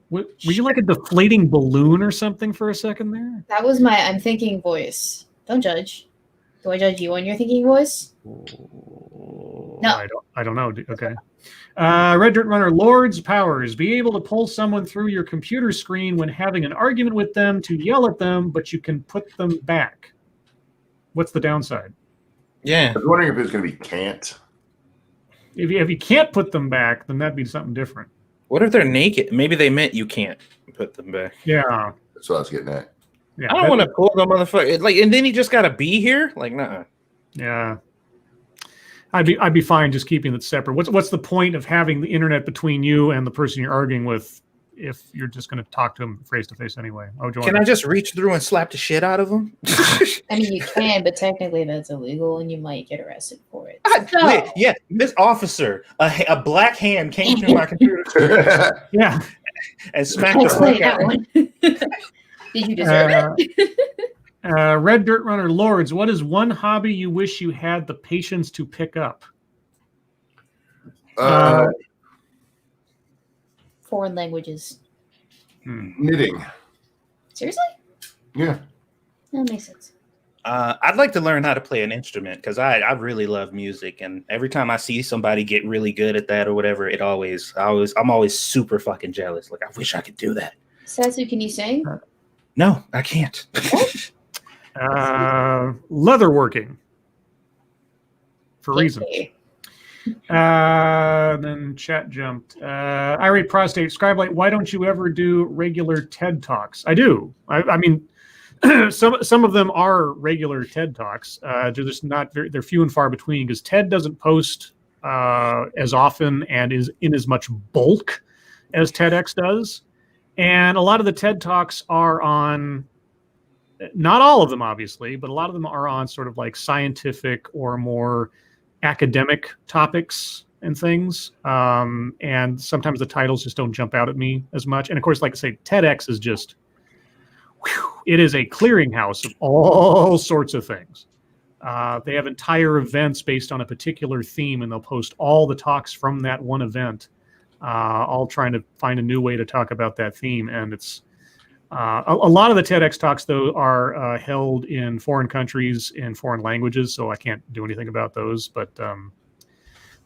Were you like a deflating balloon or something for a second there? That was my I'm thinking voice. Don't judge. Do I judge you on your thinking voice? No. I don't know. Okay. Red Dirt Runner, Lord's powers. Be able to pull someone through your computer screen when having an argument with them to yell at them, but you can put them back. What's the downside? Yeah. I was wondering if it's going to be can't. If you can't put them back, then that'd be something different. What if they're naked? Maybe they meant you can't put them back. Yeah. That's what I was getting at. Yeah. I don't want to pull the motherfucker. Like, and then he just got to be here. Like, nah. Yeah. I'd be fine just keeping it separate. What's the point of having the internet between you and the person you're arguing with if you're just going to talk to them face to face anyway? Can I just reach through and slap the shit out of him? I mean, you can, but technically that's illegal, and you might get arrested for it. Yeah, this officer, a black hand came through my computer Yeah. and smacked Can't the explain fuck out that of me. one. Did you deserve it? Red Dirt Runner, Lords, what is one hobby you wish you had the patience to pick up? Foreign languages. Knitting. Seriously? Yeah. That makes sense. I'd like to learn how to play an instrument because I really love music, and every time I see somebody get really good at that or whatever, I'm always super fucking jealous. Like, I wish I could do that. Satsu, can you sing? No, I can't. Leatherworking. For reasons. Then chat jumped. Irate Prostate, Scribe Light, why don't you ever do regular TED Talks? I do. I mean, some of them are regular TED Talks. They're just not very, they're few and far between because TED doesn't post as often and is in as much bulk as TEDx does. And a lot of the TED Talks are on, not all of them obviously, but a lot of them are on sort of like scientific or more academic topics and things. And sometimes the titles just don't jump out at me as much. And of course, like I say, TEDx is just, it is a clearinghouse of all sorts of things. They have entire events based on a particular theme, and they'll post all the talks from that one event, all trying to find a new way to talk about that theme. And it's a lot of the TEDx talks, though, are held in foreign countries in foreign languages, so I can't do anything about those. But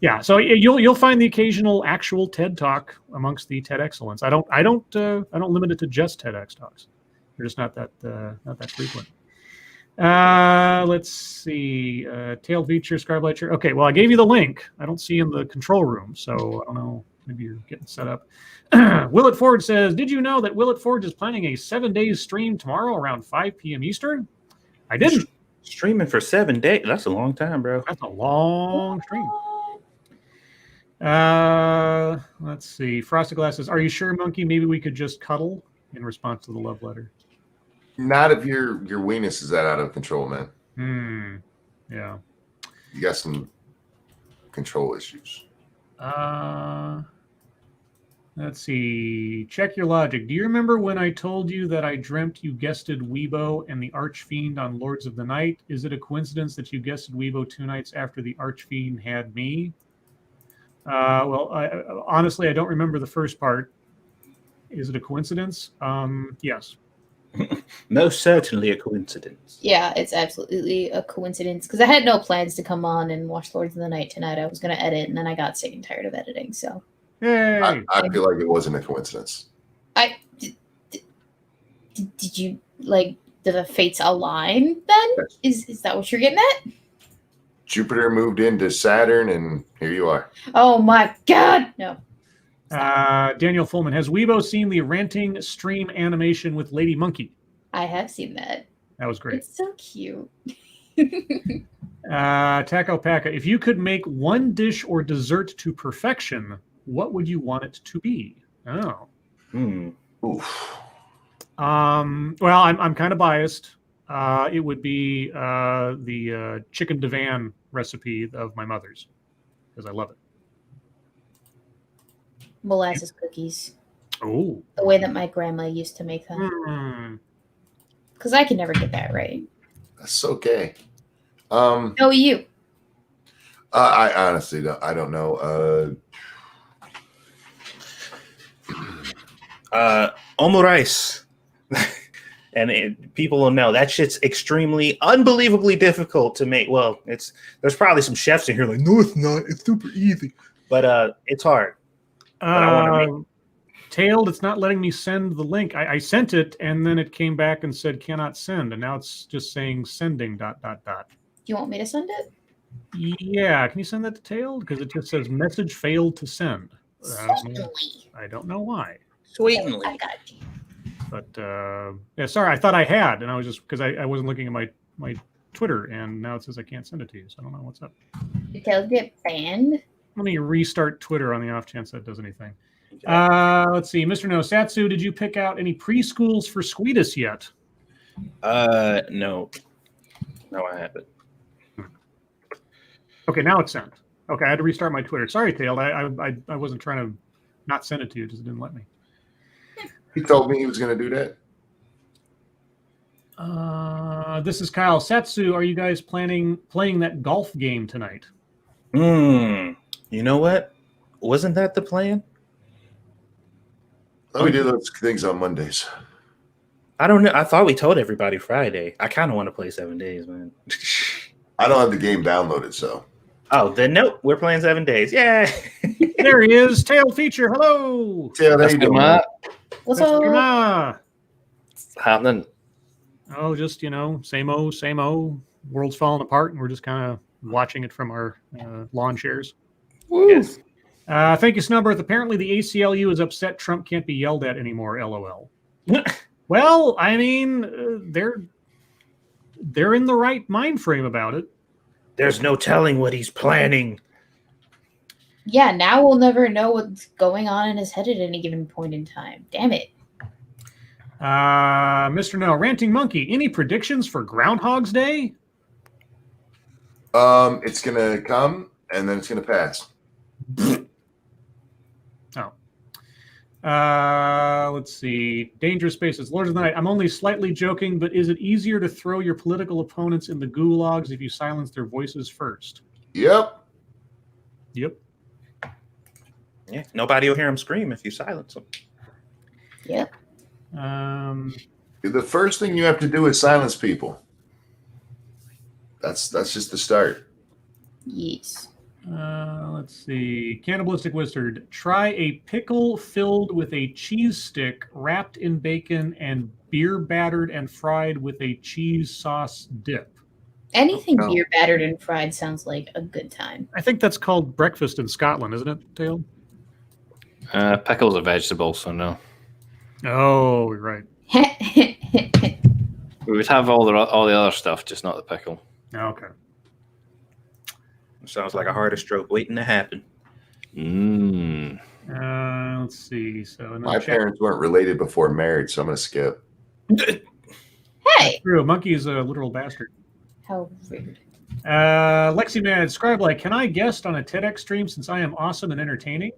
yeah, so you'll find the occasional actual TED talk amongst the TED excellence. I don't limit it to just TEDx talks. They're just not that frequent. Let's see. Tailed feature, Scribe lecture. Okay, well, I gave you the link. I don't see in the control room, so I don't know. Maybe you're getting set up. Willett Ford says, did you know that Willett Ford is planning a 7-day stream tomorrow around 5 p.m. Eastern? I didn't. Streaming for 7 days. That's a long time, bro. That's a long stream. Let's see. Frosted Glass says, are you sure, Monkey? Maybe we could just cuddle in response to the love letter. Not if your weenus is that out of control, man. Yeah. You got some control issues. Let's see. Check your logic. Do you remember when I told you that I dreamt you guested Weibo and the Archfiend on Lords of the Night? Is it a coincidence that you guested Weibo 2 nights after the Archfiend had me? Well, honestly, I don't remember the first part. Is it a coincidence? Yes. Most certainly a coincidence. Yeah, it's absolutely a coincidence because I had no plans to come on and watch Lords of the Night tonight. I was going to edit, and then I got sick and tired of editing. So, hey. I feel like it wasn't a coincidence. Did you like the fates align? Then Yes. is that what you're getting at? Jupiter moved into Saturn, and here you are. Oh my God, no. Daniel Fullman, has Weibo seen the ranting stream animation with Lady Monkey? I have seen that. That was great. It's so cute. Taco Paca, if you could make one dish or dessert to perfection, what would you want it to be? Oh. Oof. Well, I'm kind of biased. It would be the chicken divan recipe of my mother's because I love it. Molasses cookies. Oh. The way that my grandma used to make them. Because I can never get that right. That's okay. No, you. I honestly don't. I don't know. Omurice. And people will know that shit's extremely, unbelievably difficult to make. Well, there's probably some chefs in here like, no, it's not. It's super easy, but it's hard. But I want to make. Tailed, it's not letting me send the link. I sent it, and then it came back and said cannot send, and now it's just saying sending ... Do you want me to send it? Yeah, can you send that to Tailed? Because it just says message failed to send. Certainly. I don't know why. Sweetly. I got you. But yeah, sorry, I thought I had, and I was just because I wasn't looking at my Twitter, and now it says I can't send it to you, so I don't know what's up. Did Tails get banned? Let me restart Twitter on the off chance that does anything. Let's see, Mr. No Satsu, did you pick out any preschools for Squeedus yet? No, I haven't. Okay, now it's sent. Okay, I had to restart my Twitter. Sorry, Tailed. I wasn't trying to not send it to you; it just didn't let me. He told me he was going to do that. This is Kyle. Satsu, are you guys playing that golf game tonight? You know what? Wasn't that the plan? Let me do those things on Mondays. I don't know. I thought we told everybody Friday. I kind of want to play 7 days, man. I don't have the game downloaded, so. Oh, then nope. We're playing 7 days. Yeah. There he is. Tail feature. Hello. Tail, how you doing? What's up? Happening. Oh, just, same old. World's falling apart, and we're just kind of watching it from our lawn chairs. Woo. Yes. Thank you, Snubberth. Apparently, the ACLU is upset Trump can't be yelled at anymore. LOL. Well, I mean, they're in the right mind frame about it. There's no telling what he's planning. Yeah, now we'll never know what's going on in his head at any given point in time. Damn it. Mr. No, Ranting Monkey, any predictions for Groundhog's Day? It's gonna come and then it's gonna pass. Let's see. Dangerous Spaces. Lords of the Night. I'm only slightly joking, but is it easier to throw your political opponents in the gulags if you silence their voices first? Yep. Yep. Yeah, nobody will hear him scream if you silence him. Yep. The first thing you have to do is silence people. That's just the start. Yes. Let's see. Cannibalistic Wizard. Try a pickle filled with a cheese stick wrapped in bacon and beer battered and fried with a cheese sauce dip. Anything Oh. beer battered and fried sounds like a good time. I think that's called breakfast in Scotland, isn't it, Dale? Pickle's a vegetable, so no. Oh, you're right. We would have all the other stuff, just not the pickle. Okay. Sounds like a heart stroke waiting to happen. Let's see. So My parents weren't related before marriage, so I'm gonna skip. Hey! True. Monkey is a literal bastard. How rude. Lexi Mad, Scribe like, can I guest on a TEDx stream since I am awesome and entertaining?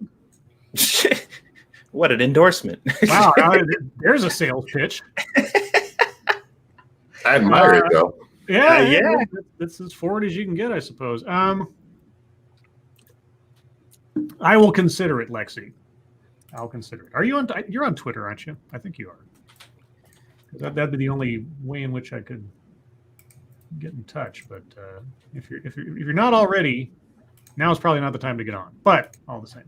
What an endorsement. Wow, there's a sales pitch. I admire it though. Yeah, yeah. That's as forward as you can get, I suppose. I will consider it, Lexi. I'll consider it. Are you on? You're on Twitter, aren't you? I think you are. That'd be the only way in which I could get in touch. But if you're not already, now is probably not the time to get on. But all the same.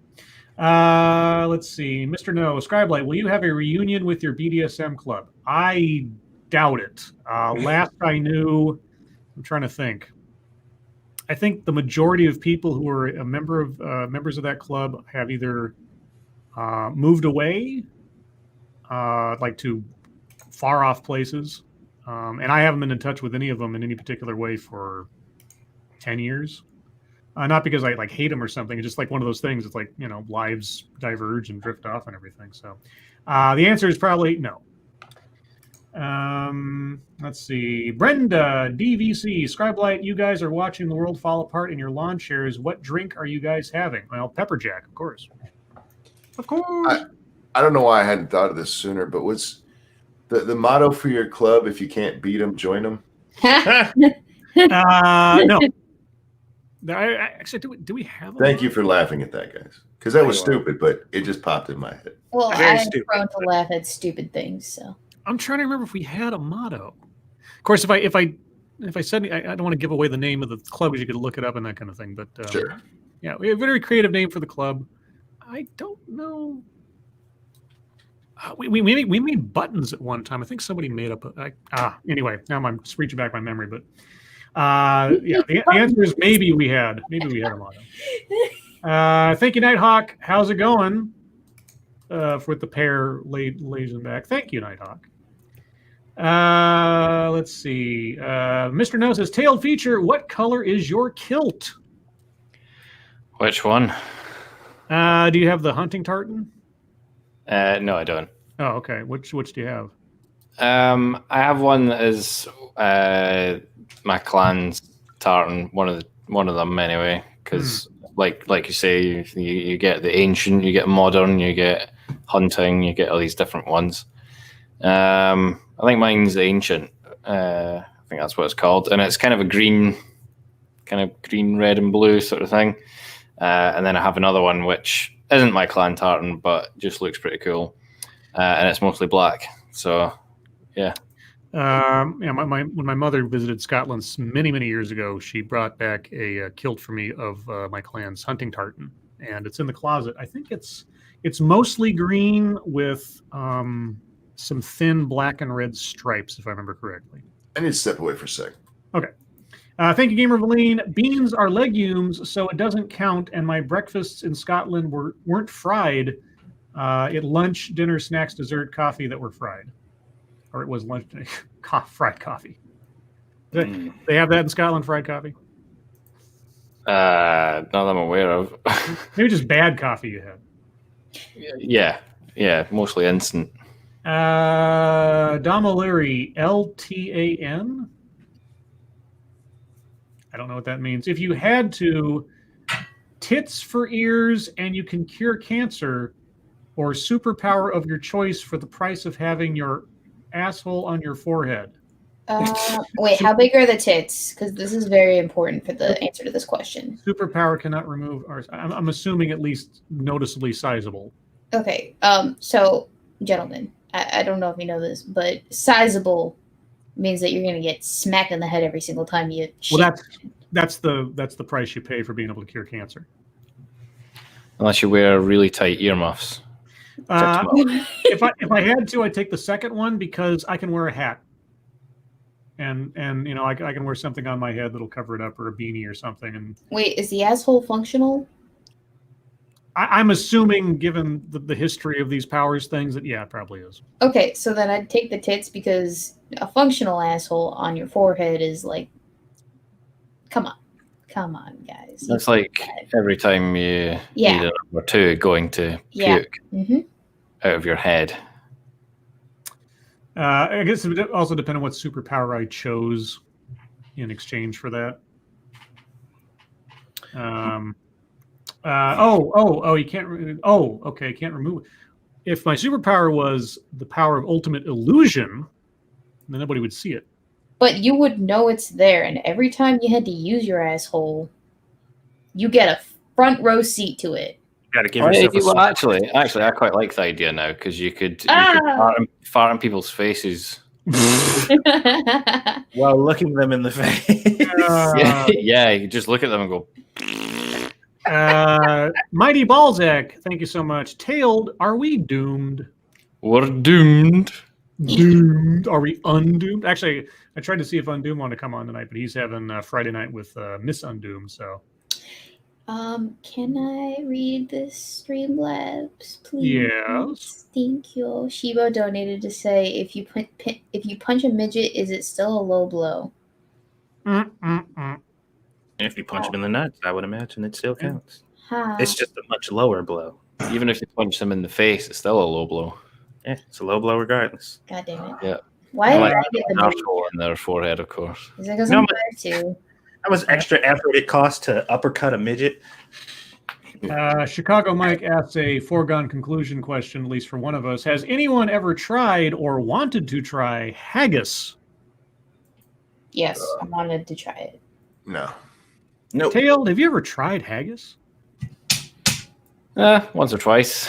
Let's see, Mr. No, Scribelight, will you have a reunion with your BDSM club? I doubt it. Last I knew, I'm trying to think. I think the majority of people who are members of that club have either moved away, like to far off places, and I haven't been in touch with any of them in any particular way for 10 years. Not because I hate them or something. It's just like one of those things. It's like, lives diverge and drift off and everything. So the answer is probably no. Let's see. Brenda, DVC, Scribelight, you guys are watching the world fall apart in your lawn chairs. What drink are you guys having? Well, Pepper Jack, of course. Of course. I don't know why I hadn't thought of this sooner, but what's the motto for your club? If you can't beat them, join them. No. Actually, do we have? Thank you for laughing at that, guys. Because that was stupid, but it just popped in my head. Well, Very I'm stupid. prone to laugh at stupid things, so. I'm trying to remember if we had a motto. Of course, if I said, I don't want to give away the name of the club because you could look it up and that kind of thing. But Sure. Yeah, we have a very creative name for the club. I don't know. We made buttons at one time. I think somebody made up. Anyway, now I'm reaching back my memory, but yeah, the answer is maybe we had a motto. Thank you, Nighthawk. How's it going? With the pair lays in back. Thank you, Nighthawk. Let's see. Mr. No says, tailed feature, what color is your kilt? Which one? Do you have the hunting tartan? No, I don't. Oh, okay. Which do you have? I have one that is my clan's tartan. One of them anyway. Because like you say, you get the ancient, you get modern, you get hunting, you get all these different ones. I think mine's ancient. I think that's what it's called, and it's kind of green, red and blue sort of thing. And then I have another one which isn't my clan tartan, but just looks pretty cool, and it's mostly black. So, yeah. When my mother visited Scotland many years ago, she brought back a kilt for me of my clan's hunting tartan, and it's in the closet. I think it's mostly green with some thin black and red stripes, if I remember correctly. I need to step away for a sec. Okay. Thank you, Gamer Valine. Beans are legumes, so it doesn't count, and my breakfasts in Scotland weren't fried. At lunch, dinner, snacks, dessert, coffee that were fried. Or it was lunch, fried coffee. They have that in Scotland, fried coffee? Not that I'm aware of. Maybe just bad coffee you had. Yeah, mostly instant. Dom O'Leary, LTAN? I don't know what that means. If you had to, tits for ears and you can cure cancer, or superpower of your choice for the price of having your asshole on your forehead. Wait, how big are the tits? Because this is very important for the answer to this question. Superpower cannot remove, or I'm assuming at least noticeably sizable. Okay, so gentlemen, I don't know if you know this, but sizable means that you're going to get smacked in the head every single time you. Well, that's the price you pay for being able to cure cancer. Unless you wear really tight earmuffs. If I had to, I'd take the second one because I can wear a hat, and you know I can wear something on my head that'll cover it up, or a beanie or something. And wait, is the asshole functional? I'm assuming, given the history of these powers things, that yeah, it probably is. Okay, so then I'd take the tits because a functional asshole on your forehead is like, come on, guys. That's like every time you need a number two going to puke out of your head. I guess it would also depend on what superpower I chose in exchange for that. You can't. Okay, can't remove. If my superpower was the power of ultimate illusion, then nobody would see it. But you would know it's there, and every time you had to use your asshole, you get a front row seat to it. You got to give yourself a actually, I quite like the idea now because you could fart in people's faces. While looking them in the face. Yeah, you just look at them and go. Mighty Balzac, thank you so much. Tailed, are we doomed? We're doomed. Doomed. Are we undoomed? Actually, I tried to see if Undoomed wanted to come on tonight, but he's having Friday night with Miss Undoomed. So, can I read this Streamlabs, please? Yes. Thank you. Shibo donated to say, if you punch a midget, is it still a low blow? If you punch him in the nuts, I would imagine it still counts. Huh. It's just a much lower blow. Even if you punch them in the face, it's still a low blow. Yeah, it's a low blow regardless. God damn it. Yeah. Why did I get the midget? In their forehead, of course. Is it because I'm there too? That was extra effort it cost to uppercut a midget. Chicago Mike asks a foregone conclusion question, at least for one of us. Has anyone ever tried or wanted to try haggis? Yes, I wanted to try it. No. Nope. Tailed, have you ever tried haggis? Once or twice.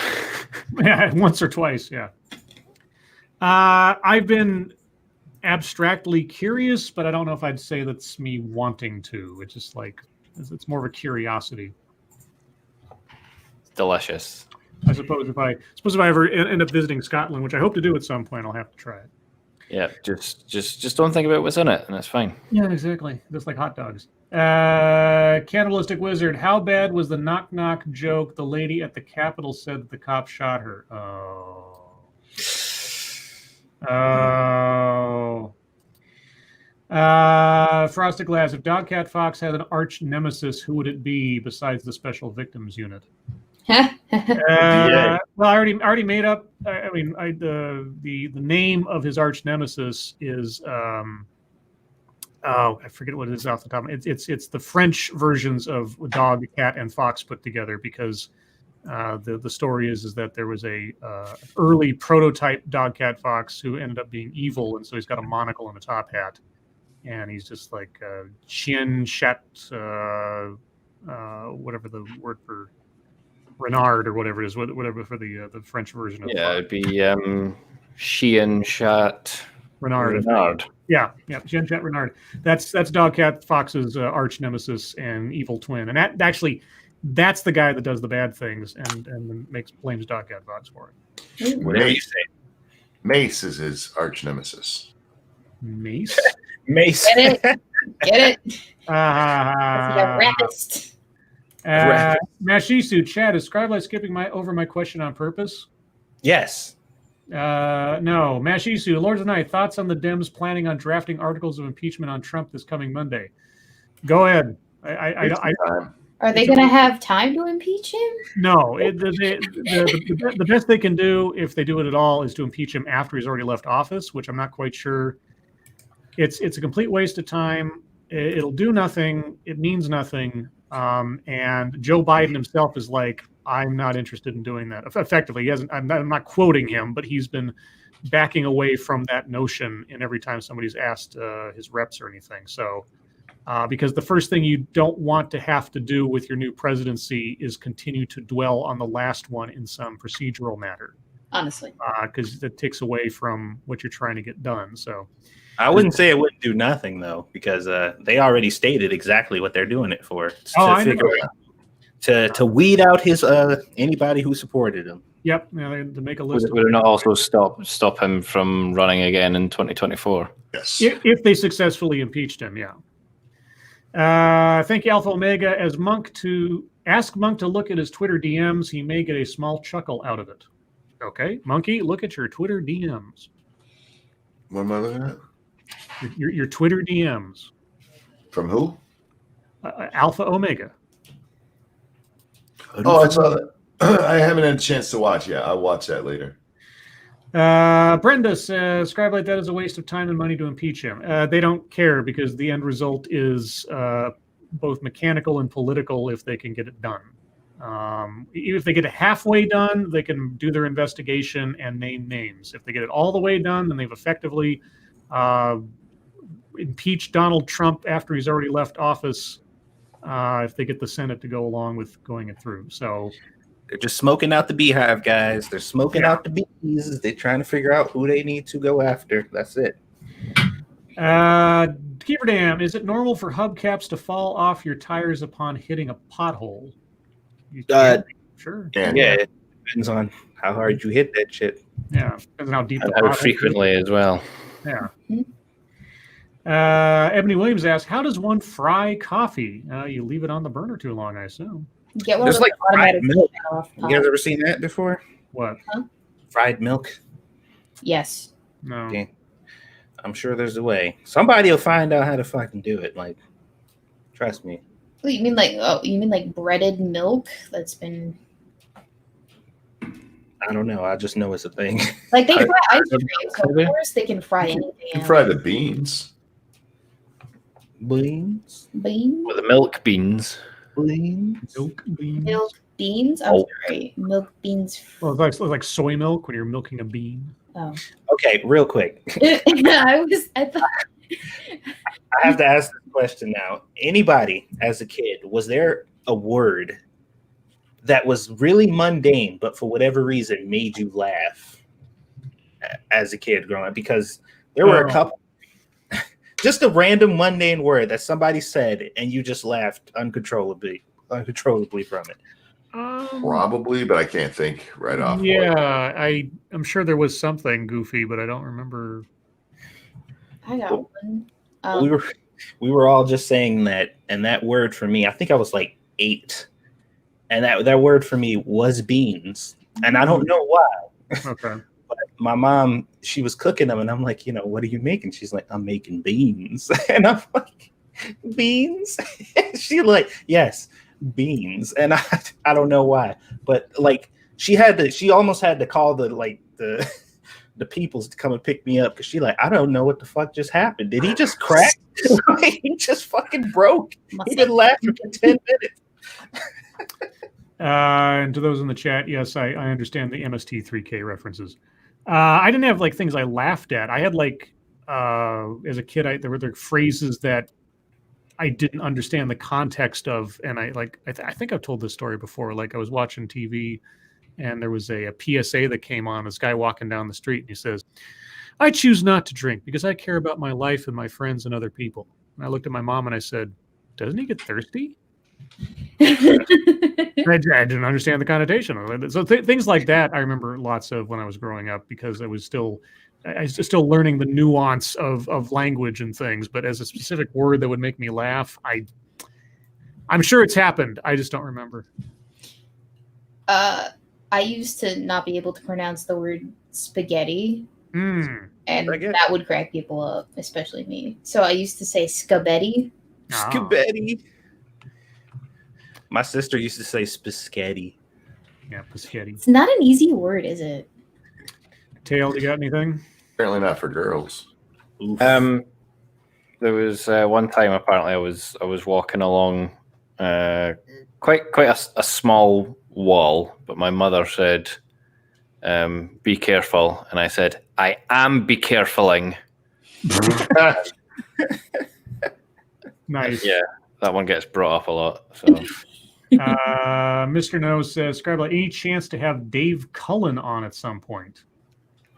Yeah, once or twice, yeah. I've been abstractly curious, but I don't know if I'd say that's me wanting to. It's just like, it's more of a curiosity. Delicious. I suppose if I ever end up visiting Scotland, which I hope to do at some point, I'll have to try it. Yeah, just don't think about what's in it, and that's fine. Yeah, exactly. Just like hot dogs. Cannibalistic Wizard, how bad was the knock-knock joke the lady at the Capitol said that the cop shot her? Frosted Glass, if Dogcat Fox had an arch nemesis, who would it be besides the Special Victims Unit? Well, I already made up. The name of his arch nemesis is I forget what it is off the top. It's the French versions of dog, cat, and fox put together, because the story is that there was a early prototype dog, cat, fox who ended up being evil, and so he's got a monocle and a top hat, and he's just like chien chat whatever the word for renard or whatever it is, whatever for the French version of it'd be chien chat renard. Yeah, chien chat renard. That's dog, cat, fox's arch nemesis and evil twin, and that actually That's the guy that does the bad things and blames dog vods for it. Whatever you say. Mace is his arch nemesis. Mace. Mace. Get it? Get it? Uh, Rapist. Mashisu, Chad, is Scribe skipping over my question on purpose? Yes. No. Mashisu, Lords of the Night, thoughts on the Dems planning on drafting articles of impeachment on Trump this coming Monday? Go ahead. Are they going to have time to impeach him? No. The best they can do, if they do it at all, is to impeach him after he's already left office, which I'm not quite sure. It's a complete waste of time. It'll do nothing. It means nothing. And Joe Biden himself is like, I'm not interested in doing that. Effectively, he hasn't. I'm not quoting him, but he's been backing away from that notion in every time somebody's asked his reps or anything. So, because the first thing you don't want to have to do with your new presidency is continue to dwell on the last one in some procedural matter. Honestly, because that takes away from what you're trying to get done. So, I wouldn't say it wouldn't do nothing though, because they already stated exactly what they're doing it for. To weed out his anybody who supported him. Yep, to make a list. Would it not also stop him from running again in 2024? Yes. If they successfully impeached him, yeah. Thank you, Alpha Omega. As ask Monk to look at his Twitter DMs, he may get a small chuckle out of it. Okay, Monkey, look at your Twitter DMs. What am I looking at? Your Twitter DMs. From who? Alpha Omega. Oh, I saw that. I haven't had a chance to watch yet. I'll watch that later. Brenda says, Scribe like that is a waste of time and money to impeach him. They don't care because the end result is both mechanical and political if they can get it done. Even if they get it halfway done, they can do their investigation and name names. If they get it all the way done, then they've effectively impeached Donald Trump after he's already left office, if they get the Senate to go along with going it through. So they're just smoking out the beehive, guys. They're smoking out the bees. They're trying to figure out who they need to go after. That's it. Keeper Dam, is it normal for hubcaps to fall off your tires upon hitting a pothole? Sure. Yeah, it depends on how hard you hit that shit. Yeah, depends on how deep and how frequently as well. Yeah. Ebony Williams asks, how does one fry coffee? You leave it on the burner too long, I assume. Get one There's of like fried milk. off You guys ever seen that before? What? Huh? Fried milk? No. Yes. Okay. I'm sure there's a way. Somebody will find out how to fucking do it. Like, trust me. Wait, you mean like breaded milk that's been? I don't know. I just know it's a thing. Like they fry ice cream, so of course they can fry anything. You can fry the beans. Beans? Beans? With the milk beans. Beans? Milk beans. Milk beans? I'm sorry. Milk beans. Well, it's like soy milk when you're milking a bean. Oh. Okay, real quick. I thought. I have to ask this question now. Anybody as a kid, was there a word that was really mundane, but for whatever reason made you laugh as a kid growing up? Because there were a couple, just a random mundane word that somebody said and you just laughed uncontrollably from it. Probably, but I can't think right off. Yeah, I'm sure there was something goofy, but I don't remember. I got one. We were all just saying that, and that word for me, I think I was like 8, and that word for me was beans, and I don't know why. Okay. But my mom, she was cooking them, and I'm like, what are you making? She's like, I'm making beans, and I'm like, beans? She like, yes, beans, and I don't know why, but like she almost had to call the peoples to come and pick me up because she like, I don't know what the fuck just happened. Did he just crack? He just fucking broke. He been laughing for 10 minutes. And to those in the chat, yes, I understand the MST3K references. I didn't have like things I laughed at. I had like as a kid, there were phrases that I didn't understand the context of, and I think I've told this story before. Like I was watching TV. And there was a PSA that came on, this guy walking down the street, and he says, I choose not to drink because I care about my life and my friends and other people. And I looked at my mom and I said, doesn't he get thirsty? I didn't understand the connotation of it. So things like that I remember lots of when I was growing up because I was still learning the nuance of language and things. But as a specific word that would make me laugh, I'm sure it's happened. I just don't remember. I used to not be able to pronounce the word spaghetti, and Spaghetti. that would crack people up, especially me. So I used to say scabetti. Scabetti. My sister used to say spaghetti. Yeah, spaghetti. It's not an easy word, is it? Tail, you got anything? Apparently not for girls. Oof. There was one time apparently I was walking along quite a small wall, but my mother said, "Be careful," and I said, "I am be carefuling." Nice. Yeah, that one gets brought up a lot. So. Mr. No says, Scribe, any chance to have Dave Cullen on at some point?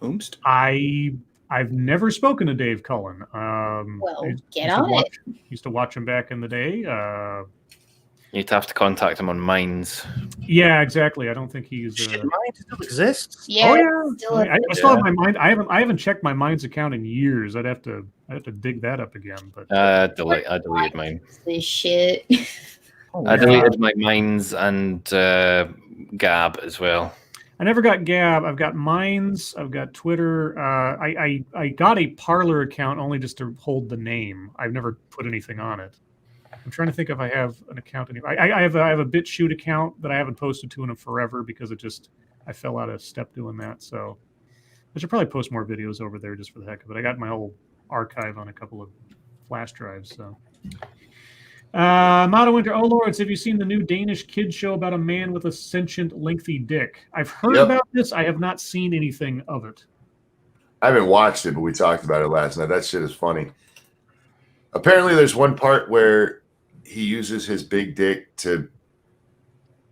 Oomst. I've never spoken to Dave Cullen. Well, get used to on watch, it. Used to watch him back in the day. You'd have to contact him on Mines. Yeah, exactly. I don't think he's. Shit, mine still exists. Yeah, Oh yeah. it's still a I still have my mind. I haven't checked my Mines account in years. I'd have to dig that up again. But I deleted mine. this shit. I deleted my Mines and Gab as well. I never got Gab. I've got Mines. I've got Twitter. I got a Parler account only just to hold the name. I've never put anything on it. I'm trying to think if I have an account. I have a BitChute account that I haven't posted to in forever because I fell out of step doing that. So I should probably post more videos over there just for the heck of it. I got my whole archive on a couple of flash drives. So. Moto Winter, oh lords, have you seen the new Danish kid show about a man with a sentient lengthy dick? I've heard about this. I have not seen anything of it. I haven't watched it, but we talked about it last night. That shit is funny. Apparently, there's one part where he uses his big dick to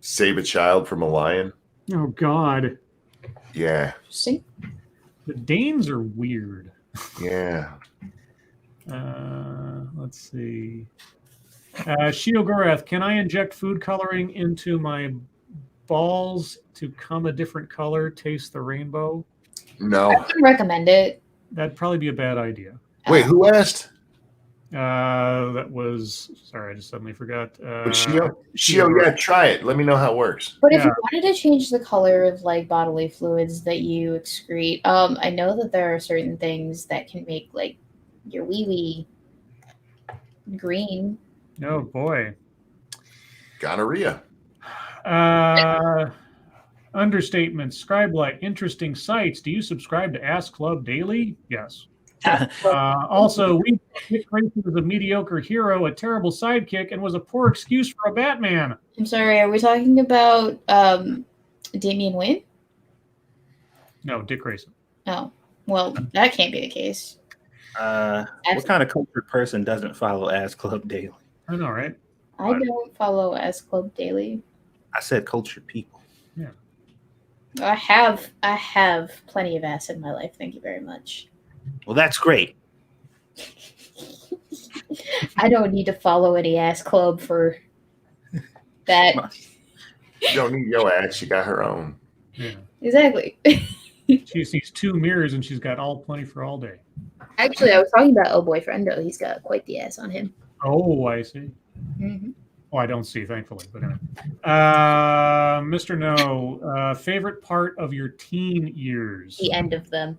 save a child from a lion. Oh, God. Yeah. See? The Danes are weird. Yeah. Let's see. Shio Gorath, can I inject food coloring into my balls to come a different color, taste the rainbow? No. I can recommend it. That'd probably be a bad idea. Wait, who asked? That was, sorry, I just suddenly forgot. Shio, yeah, try it. Let me know how it works. But if you wanted to change the color of like bodily fluids that you excrete, I know that there are certain things that can make like your wee green. Oh boy. Gonorrhea. Understatement. Scribe like interesting sites. Do you subscribe to Ask Club Daily? Yes. Also, Dick Grayson was a mediocre hero, a terrible sidekick, and was a poor excuse for a Batman. I'm sorry, are we talking about Damian Wayne? No, Dick Grayson. Oh, well, that can't be the case. What kind of cultured person doesn't follow Ass Club Daily? I know, right? I don't follow Ask Club Daily. I said cultured people. Yeah. I have plenty of ass in my life. Thank you very much. Well, that's great. I don't need to follow any ass club for that. You don't need your ass. She got her own. Yeah. Exactly. She sees two mirrors and she's got plenty for all day. Actually, I was talking about Oh Boyfriendo. He's got quite the ass on him. Oh, I see. Mm-hmm. Oh, I don't see, thankfully. But anyway. Mr. No, favorite part of your teen years? The end of them.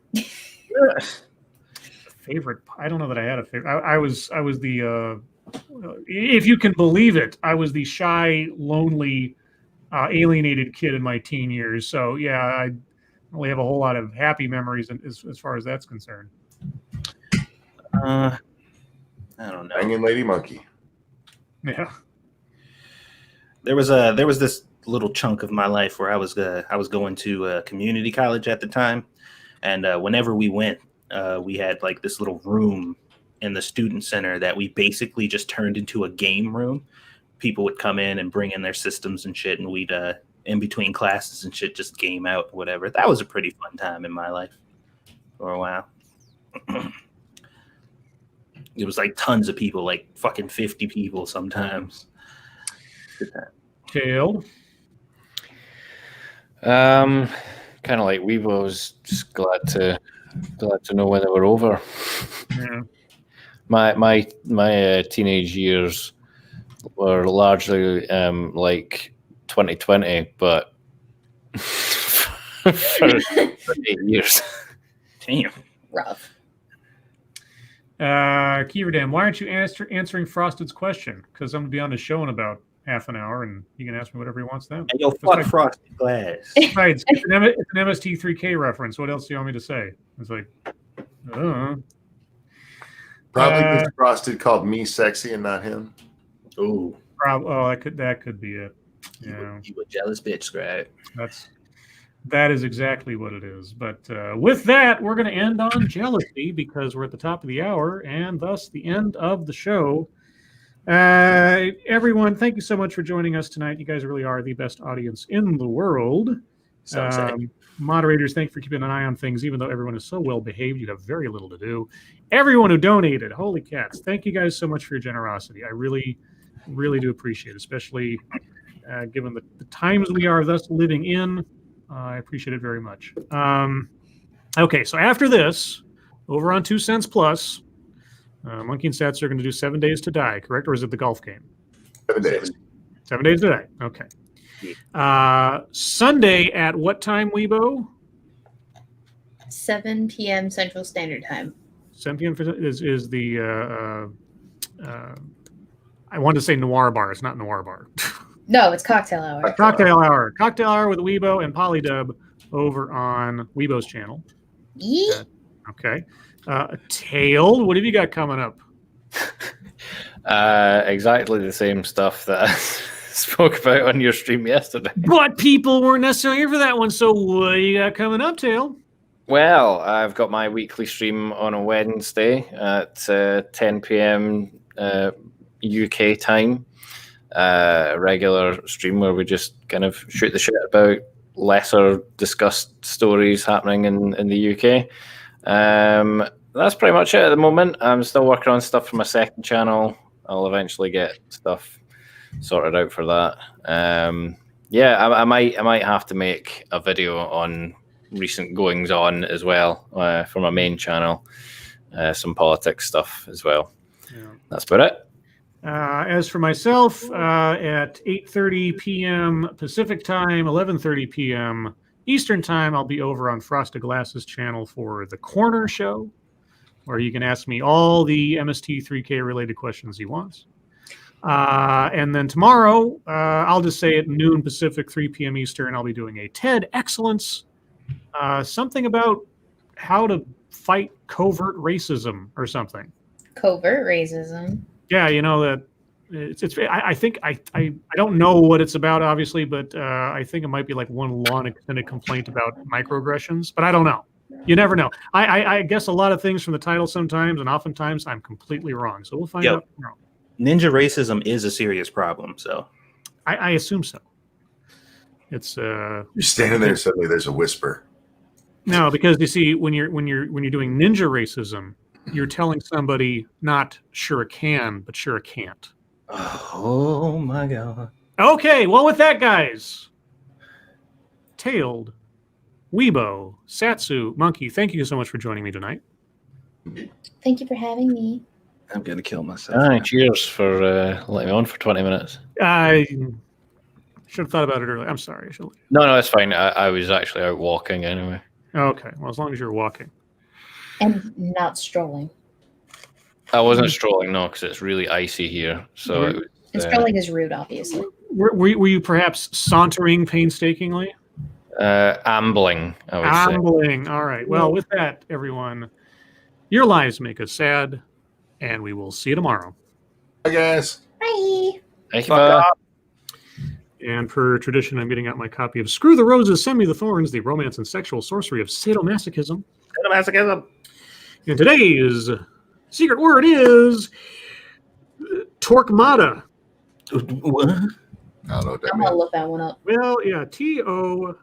Favorite? I don't know that I had a favorite. I was the, if you can believe it, I was the shy, lonely, alienated kid in my teen years. So yeah, I only have a whole lot of happy memories as far as that's concerned. I don't know. Banging Lady Monkey. Yeah. There was this little chunk of my life where I was going to community college at the time, and whenever we went, we had like this little room in the student center that we basically just turned into a game room. People would come in and bring in their systems and shit, and we'd in between classes and shit just game out, whatever. That was a pretty fun time in my life for a while. It was like tons of people, like fucking 50 people sometimes. Good time. Tailed. Kind of like Weebo's, just glad to know when they were over. Yeah. My teenage years were largely like 2020, but for 8 years. Damn. Rough. Kieverdam, why aren't you answering Frosted's question? Because I'm going to be on the show in about half an hour, and he can ask me whatever he wants then. Hey, yo, fuck Frosted Glass. Besides, it's an MST3K reference. What else do you want me to say? It's like, Probably because Frosted called me sexy and not him. Ooh. that could be it. Yeah, You a jealous bitch, Scribe. That is exactly what it is. But with that, we're going to end on jealousy because we're at the top of the hour and thus the end of the show. Everyone, thank you so much for joining us tonight. You guys really are the best audience in the world. Moderators, thank you for keeping an eye on things. Even though everyone is so well behaved, you have very little to do. Everyone who donated, holy cats, thank you guys so much for your generosity. I really, really do appreciate it, especially given the times we are thus living in. I appreciate it very much. Okay, so after this, over on 2 Cents Plus, Monkey and Satsu are going to do 7 Days to Die, correct? Or is it the golf game? 7 days. 7 Days to Die. Okay. Sunday at what time, Weibo? 7 p.m. Central Standard Time. 7 p.m. is the I wanted to say Noir Bar. It's not Noir Bar. No, it's Cocktail Hour. Cocktail Hour. Cocktail Hour with Weibo and Polydub over on Weibo's channel. Yeet. Okay. Tailed, what have you got coming up? Exactly the same stuff that I spoke about on your stream yesterday. But people weren't necessarily here for that one, so what do you got coming up, Tail? Well, I've got my weekly stream on a Wednesday at 10 p.m. UK time. Regular stream where we just kind of shoot the shit about lesser discussed stories happening in the UK. That's pretty much it at the moment. I'm still working on stuff for my second channel. I'll eventually get stuff sorted out for that. I might have to make a video on recent goings on as well for my main channel. Some politics stuff as well. Yeah. That's about it. As for myself, at 8:30 p.m. Pacific time, 11:30 p.m. Eastern time, I'll be over on Frosted Glass's channel for The Corner Show, where you can ask me all the MST3K related questions you want. And then tomorrow, I'll just say at noon Pacific, 3 p.m. Eastern, I'll be doing a TED Excellence, something about how to fight covert racism or something. Covert racism? Yeah, you know that I think I don't know what it's about, obviously, but I think it might be like one long extended complaint about microaggressions, but I don't know. You never know. I guess a lot of things from the title sometimes, and oftentimes I'm completely wrong. So we'll find out tomorrow. Ninja racism is a serious problem, so I assume so. It's you're standing there and suddenly there's a whisper. No, because you see, when you're doing ninja racism, you're telling somebody not sure it can, but sure it can't. Oh my god. Okay, well with that, guys, Tailed, Weibo, Satsu, Monkey, thank you so much for joining me tonight. Thank you for having me. I'm gonna kill myself. Cheers for letting me on for 20 minutes. I should have thought about it earlier. I'm sorry. No, it's fine. I was actually out walking anyway. Okay, well, as long as you're walking. And not strolling. I wasn't strolling, no, because it's really icy here. So it was, and strolling is rude, obviously. Were you perhaps sauntering painstakingly? Ambling, I would say. Ambling. All right. Well, with that, everyone, your lives make us sad, and we will see you tomorrow. Bye, guys. Bye. Thank you. And per tradition, I'm getting out my copy of Screw the Roses, Send Me the Thorns, the romance and sexual sorcery of sadomasochism. Sadomasochism. And today's secret word is Torquemada. What? I don't know what that I'm means. gonna look that one up. Well, yeah, Torquemada.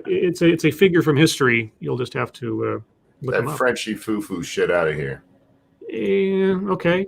It's a figure from history. You'll just have to look That him up. Frenchy foo-foo shit out of here. Okay.